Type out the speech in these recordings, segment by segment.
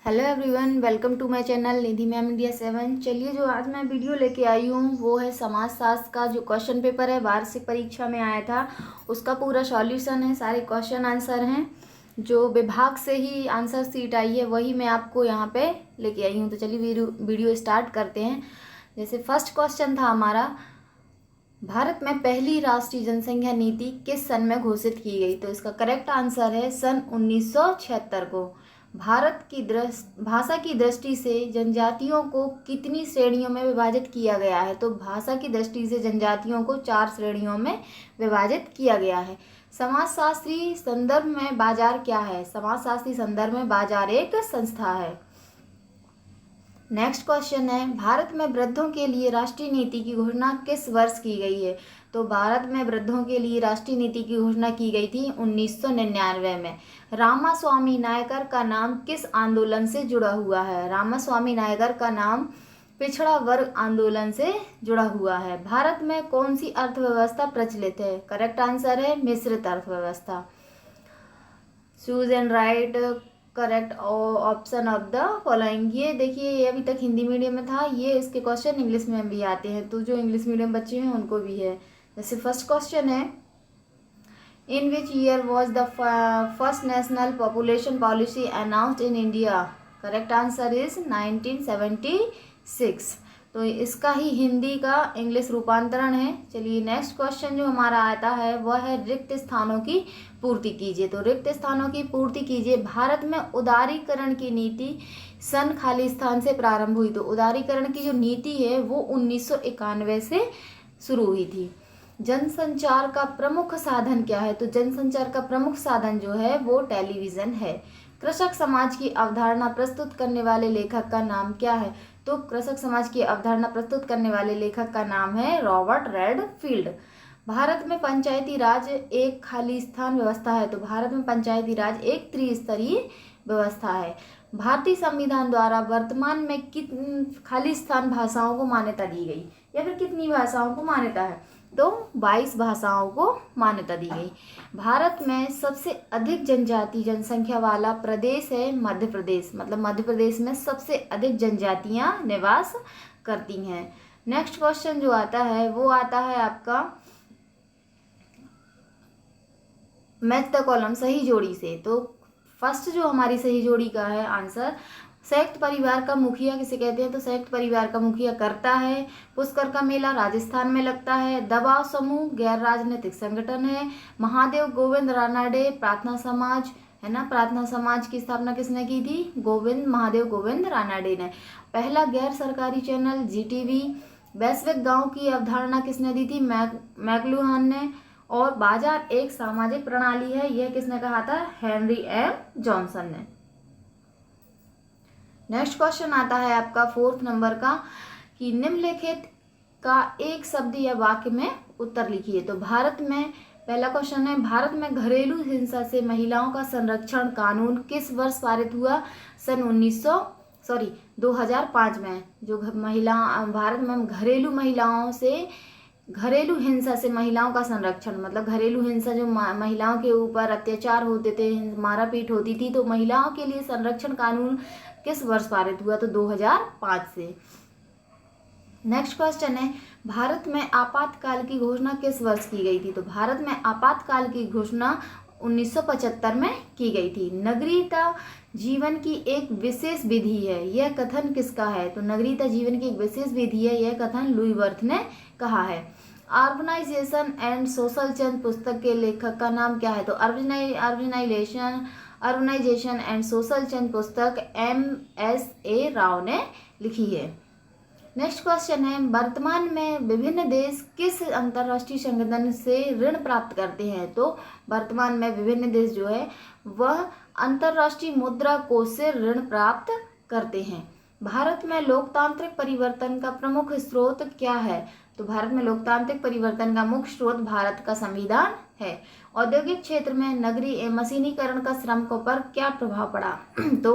Hello everyone, welcome to my channel Nidhi ma'am India 7। चलिए, जो आज मैं वीडियो लेके आई हूँ वो है समाजशास्त्र का जो क्वेश्चन पेपर है, वार्षिक परीक्षा में आया था, उसका पूरा सॉल्यूशन है। सारे क्वेश्चन आंसर हैं, जो विभाग से ही आंसर सीट आई है वही मैं आपको यहाँ पे लेके आई हूँ। तो चलिए वीडियो स्टार्ट करते हैं। जैसे फर्स्ट क्वेश्चन था हमारा, भारत में पहली राष्ट्रीय जनसंख्या नीति किस सन में घोषित की गई? तो इसका करेक्ट आंसर है सन 1976 को। भारत की भाषा की दृष्टि से जनजातियों को कितनी श्रेणियों में विभाजित किया गया है? तो भाषा की दृष्टि से जनजातियों को 4 श्रेणियों में विभाजित किया गया है। समाजशास्त्री संदर्भ में बाजार क्या है? समाजशास्त्री संदर्भ में बाजार एक संस्था है। नेक्स्ट क्वेश्चन है, भारत में वृद्धों के लिए राष्ट्रीय नीति की घोषणा किस वर्ष की गई है? तो भारत में वृद्धों के लिए राष्ट्रीय नीति की घोषणा की गई थी 1999 में। रामास्वामी नायकर का नाम किस आंदोलन से जुड़ा हुआ है? रामास्वामी नायकर का नाम पिछड़ा वर्ग आंदोलन से जुड़ा हुआ है। भारत में कौन सी अर्थव्यवस्था प्रचलित है? करेक्ट आंसर है मिश्रित अर्थव्यवस्था। Choose and right correct option of the following. ये देखिए, ये अभी तक हिंदी मीडियम में था, ये इसके क्वेश्चन इंग्लिश में भी आते हैं, तो जो इंग्लिश मीडियम बच्चे हैं उनको भी है। जैसे फर्स्ट क्वेश्चन है, in which year was the first national population policy announced in India? Correct answer is 1976। तो इसका ही हिंदी का इंग्लिश रूपांतरण है। चलिए, नेक्स्ट क्वेश्चन जो हमारा आता है वह है, रिक्त स्थानों की पूर्ति कीजिए। तो रिक्त स्थानों की पूर्ति कीजिए। भारत में उदारीकरण की नीति सन खाली स्थान से प्रारंभ हुई। तो उदारीकरण की जो नीति है वो 1991 से शुरू हुई थी। जनसंचार का प्रमुख साधन क्या है? तो जनसंचार का प्रमुख साधन जो है वो टेलीविजन है। कृषक समाज की अवधारणा प्रस्तुत करने वाले लेखक का नाम क्या है? तो कृषक समाज की अवधारणा प्रस्तुत करने वाले लेखक का नाम है रॉबर्ट रेडफील्ड। भारत में पंचायती राज एक खाली स्थान व्यवस्था है। तो भारत में पंचायती राज एक त्रिस्तरीय व्यवस्था है। भारतीय संविधान द्वारा वर्तमान में कितनी खाली स्थान भाषाओं को मान्यता दी गई, या फिर कितनी भाषाओं को मान्यता है? तो 22 भाषाओं को मान्यता दी गई। भारत में सबसे अधिक जनजाति जनसंख्या वाला प्रदेश है मध्य प्रदेश। मतलब मध्य प्रदेश में सबसे अधिक जनजातियां निवास करती हैं। नेक्स्ट क्वेश्चन जो आता है वो आता है आपका, मैच द कॉलम सही जोड़ी से। तो फर्स्ट जो हमारी सही जोड़ी का है आंसर, संयुक्त परिवार का मुखिया किसे कहते हैं? तो संयुक्त परिवार का मुखिया करता है। पुष्कर का मेला राजस्थान में लगता है। दबाव समूह गैर राजनीतिक संगठन है। महादेव गोविंद रानाडे प्रार्थना समाज है ना, प्रार्थना समाज की स्थापना किसने की थी? महादेव गोविंद रानाडे ने। पहला गैर सरकारी चैनल जीटीवी। वैश्विक गांव की अवधारणा किसने दी थी? मैकलुहान ने। और बाजार एक सामाजिक प्रणाली है, यह किसने कहा था? हेनरी एम जॉनसन ने। नेक्स्ट क्वेश्चन आता है आपका 4th नंबर का, कि निम्नलिखित का एक शब्द या वाक्य में उत्तर लिखिए। तो भारत में पहला क्वेश्चन है, भारत में घरेलू हिंसा से महिलाओं का संरक्षण कानून किस वर्ष पारित हुआ? सन 2005 में। जो भारत में घरेलू हिंसा से महिलाओं का संरक्षण, मतलब घरेलू हिंसा जो महिलाओं के ऊपर अत्याचार होते थे, मारापीट होती थी, तो महिलाओं के लिए संरक्षण कानून किस वर्ष पारित हुआ? तो 2005 से। नेक्स्ट क्वेश्चन है, भारत में आपातकाल की घोषणा किस वर्ष की गई थी? तो भारत में आपातकाल की घोषणा 1975 में की गई थी। नगरीयता जीवन की एक विशेष विधि है, यह कथन किसका है? तो नगरीयता जीवन की एक विशेष विधि है, यह कथन लुई वर्थ ने कहा है। अर्बनाइजेशन एंड सोशल चेंज पुस्तक के लेखक का नाम क्या है? तो अर्बनाइजेशन एंड सोशल चेंज पुस्तक MSA राव ने लिखी है। नेक्स्ट क्वेश्चन है, वर्तमान में विभिन्न देश किस अंतर्राष्ट्रीय संगठन से ऋण प्राप्त करते हैं? तो वर्तमान में विभिन्न देश जो है वह अंतर्राष्ट्रीय मुद्रा कोष से ऋण प्राप्त करते हैं। भारत में लोकतांत्रिक परिवर्तन का प्रमुख स्रोत क्या है? तो भारत में लोकतांत्रिक परिवर्तन का मुख्य स्रोत भारत का संविधान है। औद्योगिक क्षेत्र में नगरीय मशीनीकरण का श्रमिकों पर क्या प्रभाव पड़ा? तो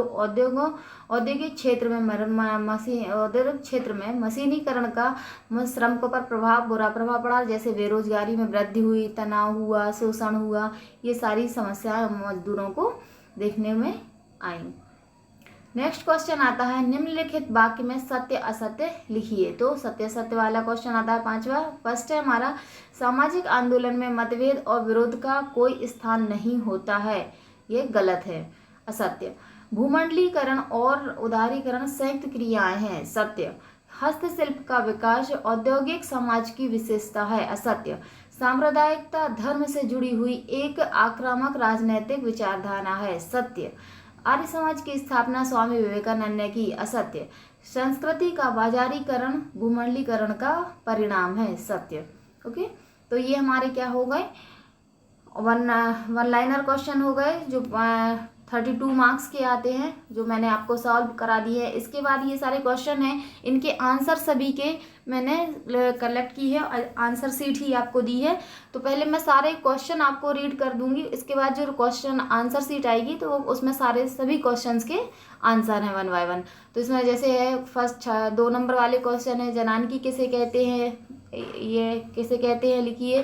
औद्योगिक क्षेत्र में मशीनीकरण का श्रमिकों पर बुरा प्रभाव पड़ा। जैसे बेरोजगारी में वृद्धि हुई, तनाव हुआ, शोषण हुआ, ये सारी समस्याएं मजदूरों को देखने में आई। नेक्स्ट क्वेश्चन आता है निम्नलिखित वाक्य में सत्य असत्य लिखिए। तो सत्य असत्य वाला क्वेश्चन आता है पांचवा। फर्स्ट है हमारा, सामाजिक आंदोलन में मतभेद और विरोध का कोई स्थान नहीं होता है, ये गलत है, असत्य। भूमंडलीकरण और उदारीकरण संयुक्त क्रियाएं हैं, सत्य। हस्तशिल्प का विकास औद्योगिक समाज की विशेषता है, असत्य। सांप्रदायिकता धर्म से जुड़ी हुई एक आक्रामक राजनैतिक विचारधारा है, सत्य। आर्य समाज की स्थापना स्वामी विवेकानंद ने की, असत्य। संस्कृति का बाजारीकरण भूमंडलीकरण का परिणाम है, सत्य। ओके, तो ये हमारे क्या हो गए, वन लाइनर क्वेश्चन हो गए जो 32 मार्क्स के आते हैं, जो मैंने आपको सॉल्व करा दिए हैं। इसके बाद ये सारे क्वेश्चन हैं, इनके आंसर सभी के मैंने कलेक्ट की है और आंसर शीट ही आपको दी है। तो पहले मैं सारे क्वेश्चन आपको रीड कर दूंगी, इसके बाद जो क्वेश्चन आंसर शीट आएगी तो उसमें सभी क्वेश्चंस के आंसर हैं 1 बाय 1। तो इसमें जैसे है फर्स्ट 2 नंबर वाले क्वेश्चन है, जनानकी किसे कहते हैं, ये किसे कहते हैं लिखिए।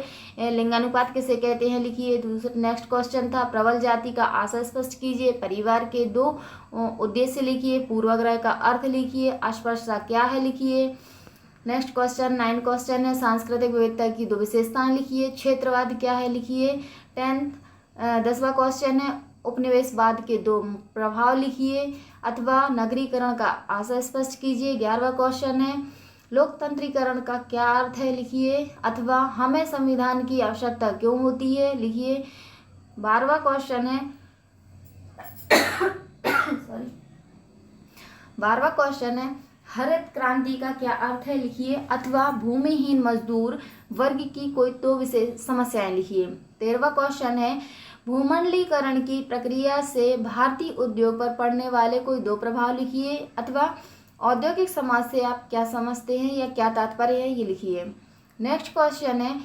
लिंगानुपात किसे कहते हैं लिखिए। दूसरा नेक्स्ट क्वेश्चन था प्रबल जाति का आशय स्पष्ट कीजिए। परिवार के 2 उद्देश्य लिखिए। पूर्वाग्रह का अर्थ लिखिए। अस्पृश्यता क्या है लिखिए। नेक्स्ट क्वेश्चन 9 क्वेश्चन है सांस्कृतिक विविधता की 2 विशेषताएं लिखिए। क्षेत्रवाद क्या है लिखिए। 10वां क्वेश्चन है उपनिवेशवाद के 2 प्रभाव लिखिए अथवा नगरीकरण का आशय स्पष्ट कीजिए। 11वां क्वेश्चन है लोकतंत्रीकरण का क्या अर्थ है लिखिए अथवा हमें संविधान की आवश्यकता क्यों होती है लिखिए। 12वां क्वेश्चन है 12वां क्वेश्चन है हरित क्रांति का क्या अर्थ है लिखिए अथवा भूमिहीन मजदूर वर्ग की कोई 2 विशेष समस्याएं लिखिए। 13वां क्वेश्चन है भूमंडलीकरण की प्रक्रिया से भारतीय उद्योग पर पड़ने वाले कोई 2 प्रभाव लिखिए अथवा औद्योगिक समाज से आप क्या समझते हैं या क्या तात्पर्य है ये लिखिए। नेक्स्ट क्वेश्चन है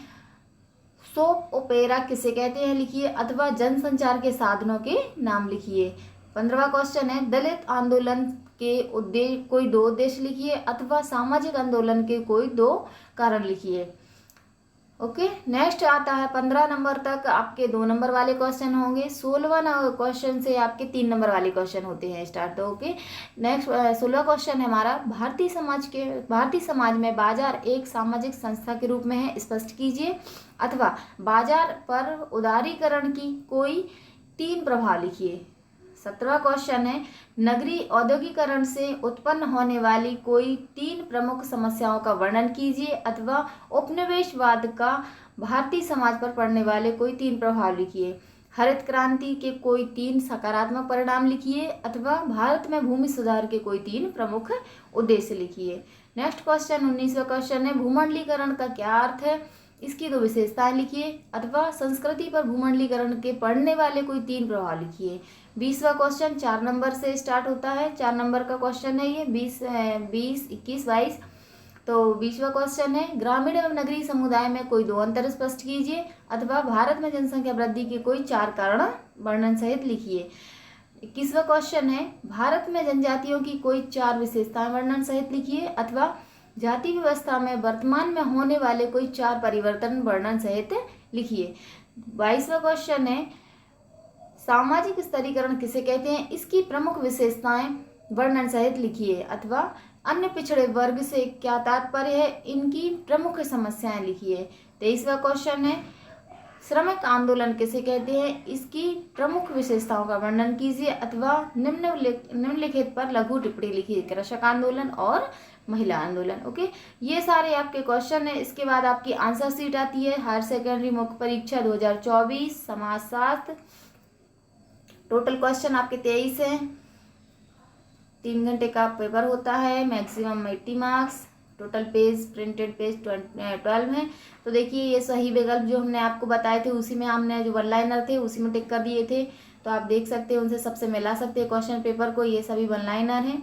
सोप ओपेरा किसे कहते हैं लिखिए अथवा जनसंचार के साधनों के नाम लिखिए। 15वां क्वेश्चन है दलित आंदोलन के कोई 2 उद्देश्य लिखिए अथवा सामाजिक आंदोलन के कोई 2 कारण लिखिए। ओके, नेक्स्ट आता है 15 नंबर तक आपके 2 नंबर वाले क्वेश्चन होंगे। 16वां क्वेश्चन से आपके 3 नंबर वाले क्वेश्चन होते हैं स्टार्ट। तो ओके, नेक्स्ट 16वां क्वेश्चन है हमारा भारतीय समाज में बाजार एक सामाजिक संस्था के रूप में है, स्पष्ट कीजिए अथवा बाजार पर उदारीकरण की कोई 3 प्रभाव लिखिए। 17वां क्वेश्चन है नगरीय औद्योगिकरण से उत्पन्न होने वाली कोई 3 प्रमुख समस्याओं का वर्णन कीजिए अथवा उपनिवेशवाद का भारतीय समाज पर पड़ने वाले कोई 3 प्रभाव लिखिए। हरित क्रांति के कोई 3 सकारात्मक परिणाम लिखिए अथवा भारत में भूमि सुधार के कोई 3 प्रमुख उद्देश्य लिखिए। नेक्स्ट क्वेश्चन 19वां क्वेश्चन है भूमंडलीकरण का क्या अर्थ है, इसकी 2 विशेषताएं लिखिए अथवा संस्कृति पर भूमंडलीकरण के पड़ने वाले कोई 3 प्रभाव लिखिए। 20वां क्वेश्चन 4 नंबर से स्टार्ट होता है, 4 नंबर का क्वेश्चन है ये 20, 21, 22। तो 20वां क्वेश्चन है ग्रामीण एवं नगरीय समुदाय में कोई 2 अंतर स्पष्ट कीजिए अथवा भारत में जनसंख्या वृद्धि के कोई 4 कारण वर्णन सहित लिखिए। 21वां क्वेश्चन है भारत में जनजातियों की कोई 4 विशेषताएं वर्णन सहित लिखिए अथवा जाति व्यवस्था में वर्तमान में होने वाले कोई 4 परिवर्तन वर्णन सहित लिखिए। 22वां क्वेश्चन है सामाजिक स्तरीकरण किसे कहते हैं, इसकी प्रमुख विशेषताएं वर्णन सहित लिखिए अथवा अन्य पिछड़े वर्ग से क्या तात्पर्य है, इनकी प्रमुख समस्याएं लिखिए। 23वां क्वेश्चन है श्रमिक आंदोलन किसे कहते हैं, इसकी प्रमुख विशेषताओं का वर्णन कीजिए अथवा निम्नलिखित पर लघु टिप्पणी लिखिए। कृषक आंदोलन और महिला आंदोलन। ओके, ये सारे आपके क्वेश्चन है। इसके बाद आपकी आंसर शीट आती है हायर सेकेंडरी मुख्य परीक्षा 2024 समाजशास्त्र। टोटल क्वेश्चन आपके 23 हैं। 3 घंटे का पेपर होता है, maximum 80 marks. Total page printed page 12 है। तो देखिए ये सही विकल्प जो हमने आपको बताए थे उसी में हमने जो 1 लाइनर थे उसी में टिक कर दिए थे, तो आप देख सकते हैं उनसे सबसे मिला सकते हैं क्वेश्चन पेपर को। ये सभी 1 लाइनर हैं।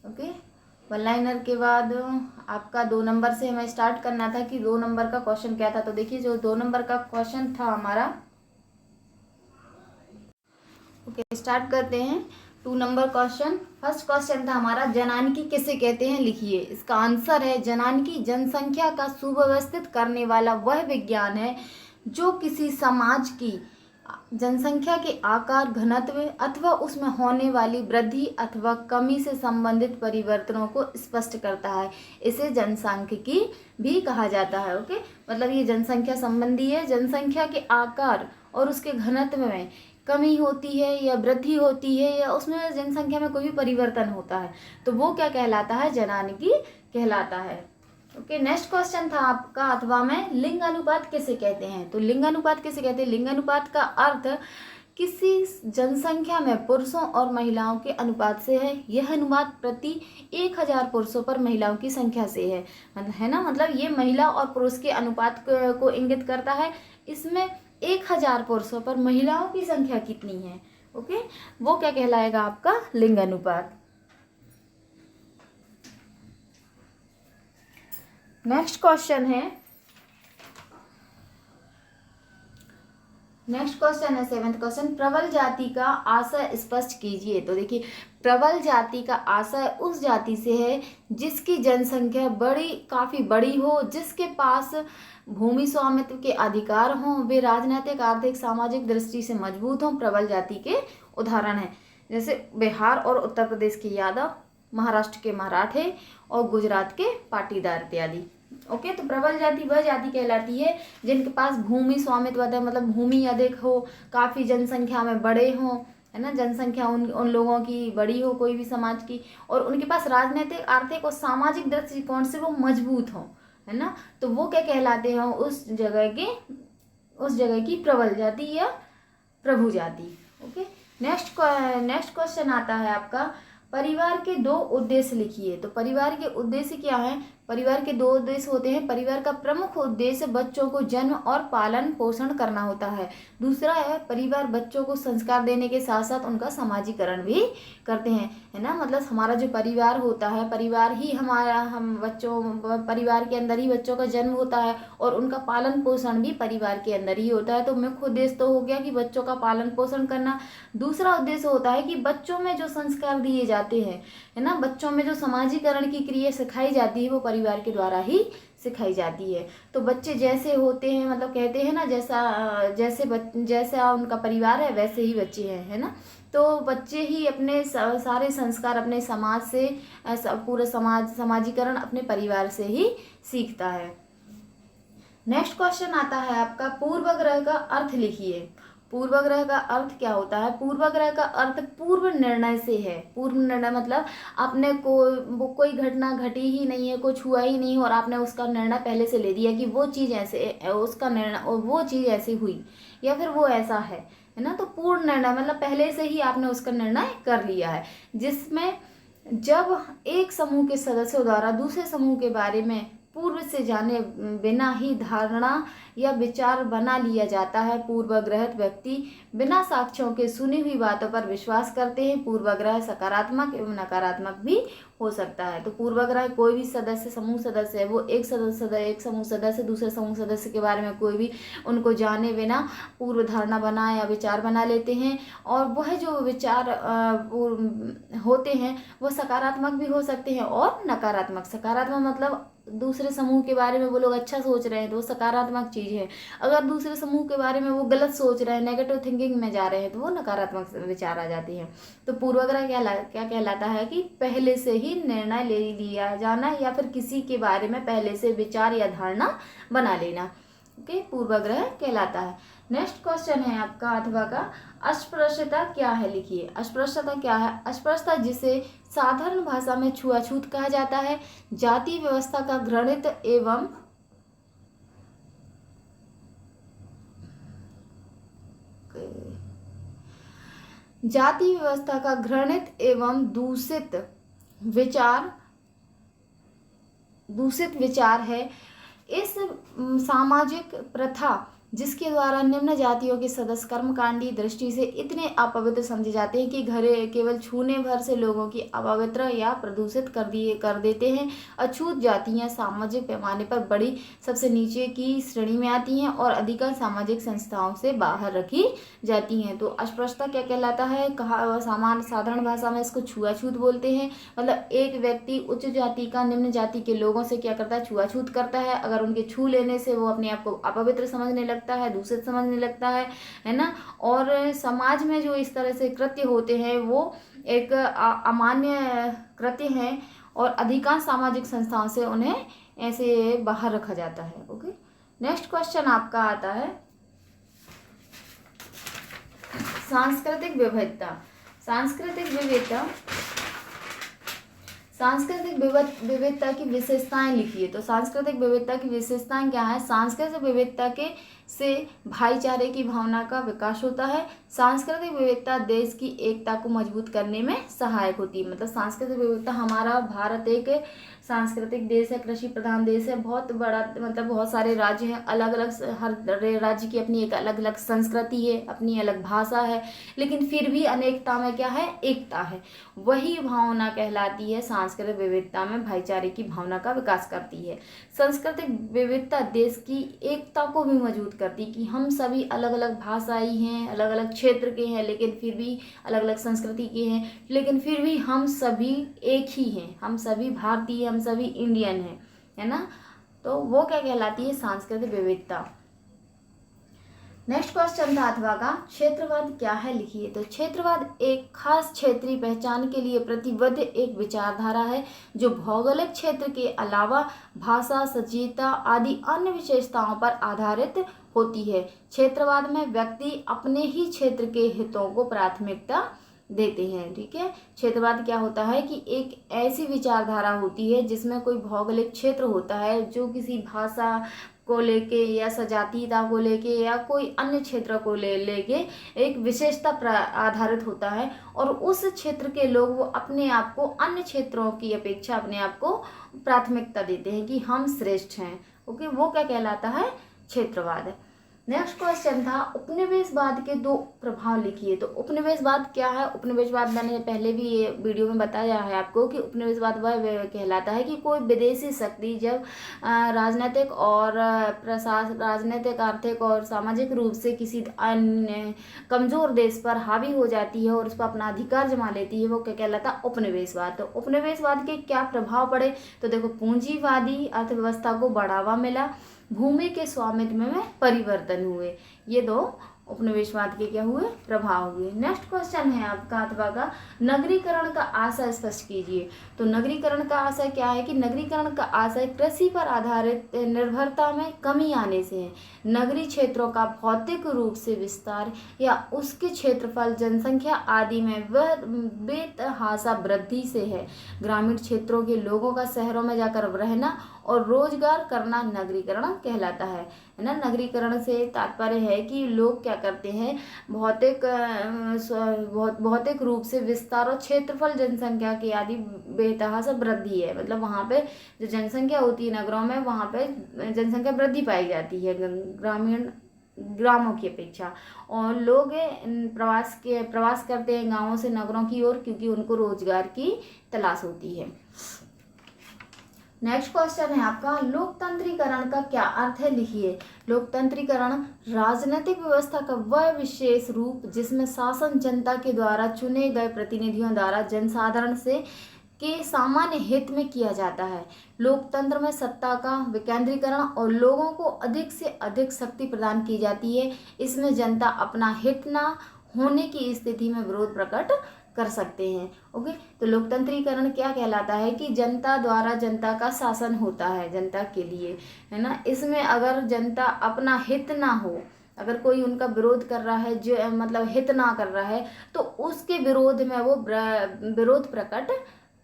ओके, 1 लाइनर के बाद आपका 2 नंबर से हमें स्टार्ट करना था कि 2 नंबर का क्वेश्चन क्या था। तो देखिए जो 2 नंबर का क्वेश्चन था हमारा, ओके स्टार्ट करते हैं। 2 नंबर क्वेश्चन, फर्स्ट क्वेश्चन था हमारा जनानकी किसे कहते हैं लिखिए। इसका आंसर है जनानकी जनसंख्या का सुव्यवस्थित करने वाला वह विज्ञान है जो किसी समाज की जनसंख्या के आकार, घनत्व अथवा उसमें होने वाली वृद्धि अथवा कमी से संबंधित परिवर्तनों को स्पष्ट करता है। इसे जनसांख्यिकी भी कहा जाता है। ओके, मतलब ये जनसंख्या संबंधी है। जनसंख्या के आकार और उसके घनत्व में कमी होती है या वृद्धि होती है या उसमें जनसंख्या में कोई भी परिवर्तन होता है तो वो क्या कहलाता है? जनानिकी कहलाता है। ओके, नेक्स्ट क्वेश्चन था आपका अथवा में, लिंग अनुपात किसे कहते हैं? तो लिंग अनुपात किसे कहते हैं? लिंग अनुपात का अर्थ किसी जनसंख्या में पुरुषों और महिलाओं के अनुपात से है। यह अनुपात प्रति 1000 पुरुषों पर महिलाओं की संख्या से है। मतलब है ना, मतलब ये महिला और पुरुष के अनुपात को इंगित करता है। इसमें 1000 पुरुषों पर महिलाओं की संख्या कितनी है? ओके, वो क्या कहलाएगा? आपका लिंग अनुपात। नेक्स्ट क्वेश्चन है 7th क्वेश्चन, प्रबल जाति का आशय स्पष्ट कीजिए। तो देखिए, प्रबल जाति का आशय उस जाति से है जिसकी जनसंख्या काफी बड़ी हो, जिसके पास भूमि स्वामित्व के अधिकार हों, वे राजनीतिक, आर्थिक, सामाजिक दृष्टि से मजबूत हों। प्रबल जाति के उदाहरण हैं जैसे बिहार और उत्तर प्रदेश के यादव, महाराष्ट्र के मराठे और गुजरात के पाटीदार इत्यादि। ओके, तो प्रबल जाति वह जाति कहलाती है जिनके पास भूमि स्वामित्व है, मतलब भूमि अधिक हो, काफी जनसंख्या में बड़े हों, है ना, जनसंख्या उन लोगों की बड़ी हो कोई भी समाज की, और उनके पास राजनीतिक, आर्थिक और सामाजिक दृष्टिकोण से वो मजबूत हों, है ना, तो वो क्या कहलाते हैं? उस जगह की प्रबल जाति या प्रभु जाति। ओके, नेक्स्ट क्वेश्चन आता है आपका, परिवार के 2 उद्देश्य लिखिए। तो परिवार के उद्देश्य क्या है? परिवार के 2 उद्देश्य होते हैं। परिवार का प्रमुख उद्देश्य बच्चों को जन्म और पालन पोषण करना होता है। दूसरा है, परिवार बच्चों को संस्कार देने के साथ साथ उनका समाजीकरण भी करते हैं, है ना, मतलब हमारा जो परिवार होता है, परिवार ही परिवार के अंदर ही बच्चों का जन्म होता है और उनका पालन पोषण भी परिवार के अंदर ही होता है। तो मुख्य उद्देश्य तो हो गया कि बच्चों का पालन पोषण करना। दूसरा उद्देश्य होता है कि बच्चों में जो संस्कार दिए जाते हैं, है ना, बच्चों में जो समाजीकरण की क्रिया सिखाई जाती है वो परिवार के द्वारा ही सिखाई जाती है। तो बच्चे जैसे होते हैं, मतलब कहते हैं ना, जैसा उनका परिवार है वैसे ही बच्चे हैं, है ना, तो बच्चे ही अपने सारे संस्कार अपने समाज से, पूरा समाजीकरण अपने परिवार से ही सीखता है। नेक्स्ट क्वेश्चन आता है आपका, पूर्वग्रह का अर्थ लिखिए। पूर्वग्रह का अर्थ क्या होता है? पूर्वग्रह का अर्थ पूर्व निर्णय से है। पूर्व निर्णय मतलब आपने कोई घटना घटी ही नहीं है, कुछ हुआ ही नहीं और आपने उसका निर्णय पहले से ले दिया कि वो चीज़ ऐसे, उसका निर्णय और वो चीज़ ऐसी हुई या फिर वो ऐसा है ना। तो पूर्ण निर्णय मतलब पहले से ही आपने उसका निर्णय कर लिया है, जिसमें जब एक समूह के सदस्यों द्वारा दूसरे समूह के बारे में पूर्व से जाने बिना ही धारणा या विचार बना लिया जाता है। पूर्वग्रहित व्यक्ति बिना साक्ष्यों के सुनी हुई बातों पर विश्वास करते हैं। पूर्वग्रह सकारात्मक एवं नकारात्मक भी हो सकता है। तो पूर्वग्रह कोई भी समूह सदस्य है, वो एक समूह सदस्य दूसरे समूह सदस्य के बारे में कोई भी उनको जाने बिना पूर्व धारणा बना या विचार बना लेते हैं, और वह जो विचार होते हैं वो सकारात्मक भी हो सकते हैं और नकारात्मक। सकारात्मक मतलब दूसरे समूह के बारे में वो लोग अच्छा सोच रहे हैं तो वो सकारात्मक चीज़ है। अगर दूसरे समूह के बारे में वो गलत सोच रहे हैं, नेगेटिव थिंकिंग में जा रहे हैं, तो वो नकारात्मक विचार आ जाती हैं। तो पूर्वग्रह क्या कहलाता है कि पहले से ही निर्णय ले लिया जाना या फिर किसी के बारे में पहले से विचार या धारणा बना लेना, ओके, पूर्वग्रह कहलाता है। नेक्स्ट क्वेश्चन है आपका अथवा का, अस्पृश्यता क्या है लिखिए। अस्पृश्यता क्या है? अस्पृश्यता जिसे साधारण भाषा में छुआछूत कहा जाता है, जाति व्यवस्था का घृणित एवं दूषित विचार है। इस सामाजिक प्रथा जिसके द्वारा निम्न जातियों के सदस्य कर्मकांडी दृष्टि से इतने अपवित्र समझे जाते हैं कि घरे केवल छूने भर से लोगों की अपवित्र या प्रदूषित कर देते हैं। अछूत जातियां सामाजिक पैमाने पर बड़ी सबसे नीचे की श्रेणी में आती हैं और अधिकांश सामाजिक संस्थाओं से बाहर रखी जाती हैं। तो अस्पृश्यता क्या कहलाता है? साधारण भाषा में इसको छुआछूत बोलते हैं। मतलब एक व्यक्ति उच्च जाति का निम्न जाति के लोगों से क्या करता है? छुआछूत करता है। अगर उनके छू लेने से वो अपने आप को अपवित्र समझने लगता है, दूषित समझने लगता है ना। और समाज में जो इस तरह से कृत्य होते हैं वो एक अमान्य कृत्य हैं और अधिकांश सामाजिक संस्थाओं से उन्हें ऐसे बाहर रखा जाता है। ओके, नेक्स्ट क्वेश्चन आपका आता है सांस्कृतिक विविधता। सांस्कृतिक विविधता की विशेषताएं लिखिए। तो सांस्कृतिक विविधता की विशेषताएं क्या है? सांस्कृतिक विविधता के से भाईचारे की भावना का विकास होता है। सांस्कृतिक विविधता देश की एकता को मजबूत करने में सहायक होती है। मतलब सांस्कृतिक विविधता, हमारा भारत एक सांस्कृतिक देश है, कृषि प्रधान देश है, बहुत बड़ा, मतलब बहुत सारे राज्य हैं, अलग अलग, हर राज्य की अपनी एक अलग अलग संस्कृति है, अपनी अलग भाषा है, लेकिन फिर भी अनेकता में क्या है? एकता है। वही भावना कहलाती है सांस्कृतिक विविधता में भाईचारे की भावना का विकास करती है। सांस्कृतिक विविधता देश की एकता को भी मजबूत करती है कि हम सभी अलग अलग भाषाई हैं, अलग अलग क्षेत्र के हैं, लेकिन फिर भी अलग अलग संस्कृति के हैं, लेकिन फिर भी हम सभी एक ही हैं, हम सभी भारतीय, हम सभी इंडियन हैं, है ना। तो वो क्या कहलाती है? सांस्कृतिक विविधता। नेक्स्ट क्वेश्चन था अथवा का, क्षेत्रवाद क्या है? लिखिए। तो क्षेत्रवाद एक खास क्षेत्रीय पहचान के लिए प्रतिबद्ध एक विचारधारा है जो भौगोलिक क्षेत्र के अलावा भाषा, सजीवता आदि अन्य विशेषताओं पर आधारित होती है। क्षेत्रवाद में व्यक्ति अपने ही क्षेत्र के हितों को प्राथमिकता देते हैं। ठीक है, क्षेत्रवाद क्या होता है कि एक ऐसी विचारधारा होती है जिसमें कोई भौगोलिक क्षेत्र होता है जो किसी भाषा को लेके या सजातीयता को लेके या कोई अन्य क्षेत्र को लेके एक विशेषता आधारित होता है, और उस क्षेत्र के लोग वो अपने आप को अन्य क्षेत्रों की अपेक्षा अपने आप को प्राथमिकता देते हैं कि हम श्रेष्ठ हैं। ओके, वो क्या कहलाता है? क्षेत्रवाद। नेक्स्ट क्वेश्चन था उपनिवेशवाद के दो प्रभाव लिखिए। तो उपनिवेशवाद क्या है? उपनिवेशवाद मैंने पहले भी ये वीडियो में बताया है आपको कि उपनिवेशवाद वह कहलाता है कि कोई विदेशी शक्ति जब राजनीतिक और राजनीतिक, आर्थिक और सामाजिक रूप से किसी अन्य कमजोर देश पर हावी हो जाती है और उस पर अपना अधिकार जमा लेती है, वो क्या कहलाता है? उपनिवेशवाद। तो उपनिवेशवाद के क्या प्रभाव पड़े? तो देखो, पूंजीवादी अर्थव्यवस्था को बढ़ावा मिला, भूमि के स्वामित्व में परिवर्तन हुए, ये दो उपनिवेशवाद के क्या हुए? प्रभाव हुए। नेक्स्ट क्वेश्चन है आपका अथवा का, नगरीकरण का आशय स्पष्ट कीजिए। तो नगरीकरण का आशय क्या है कि नगरीकरण का आशय कृषि पर आधारित निर्भरता में कमी आने से है। नगरीय क्षेत्रों का भौतिक रूप से विस्तार या उसके क्षेत्रफल, जनसंख्या आदि में वह बेतहाशा वृद्धि से है। ग्रामीण क्षेत्रों के लोगों का शहरों में जाकर रहना और रोजगार करना नगरीकरण कहलाता है ना। नगरीकरण से तात्पर्य है कि लोग क्या करते हैं? भौतिक रूप से विस्तार और क्षेत्रफल, जनसंख्या की आदि बेतहाशा वृद्धि है। मतलब वहाँ पे जो जनसंख्या होती है नगरों में, वहाँ पे जनसंख्या वृद्धि पाई जाती है ग्रामों की अपेक्षा, और लोग प्रवास करते हैं गांवों से नगरों की ओर क्योंकि उनको रोजगार की तलाश होती है। नेक्स्ट क्वेश्चन है आपका, लोकतंत्रीकरण का क्या अर्थ है? लिखिए। लोकतंत्रीकरण राजनीतिक व्यवस्था का वह विशेष रूप जिसमें शासन जनता के द्वारा चुने गए प्रतिनिधियों द्वारा जनसाधारण से के सामान्य हित में किया जाता है। लोकतंत्र में सत्ता का विकेंद्रीकरण और लोगों को अधिक से अधिक शक्ति प्रदान की जाती है। इसमें जनता अपना हित न होने की स्थिति में विरोध प्रकट कर सकते हैं। ओके, तो लोकतंत्रीकरण क्या कहलाता है कि जनता द्वारा जनता का शासन होता है जनता के लिए, है ना। इसमें अगर जनता अपना हित ना हो, अगर कोई उनका विरोध कर रहा है, जो मतलब हित ना कर रहा है, तो उसके विरोध में वो विरोध प्रकट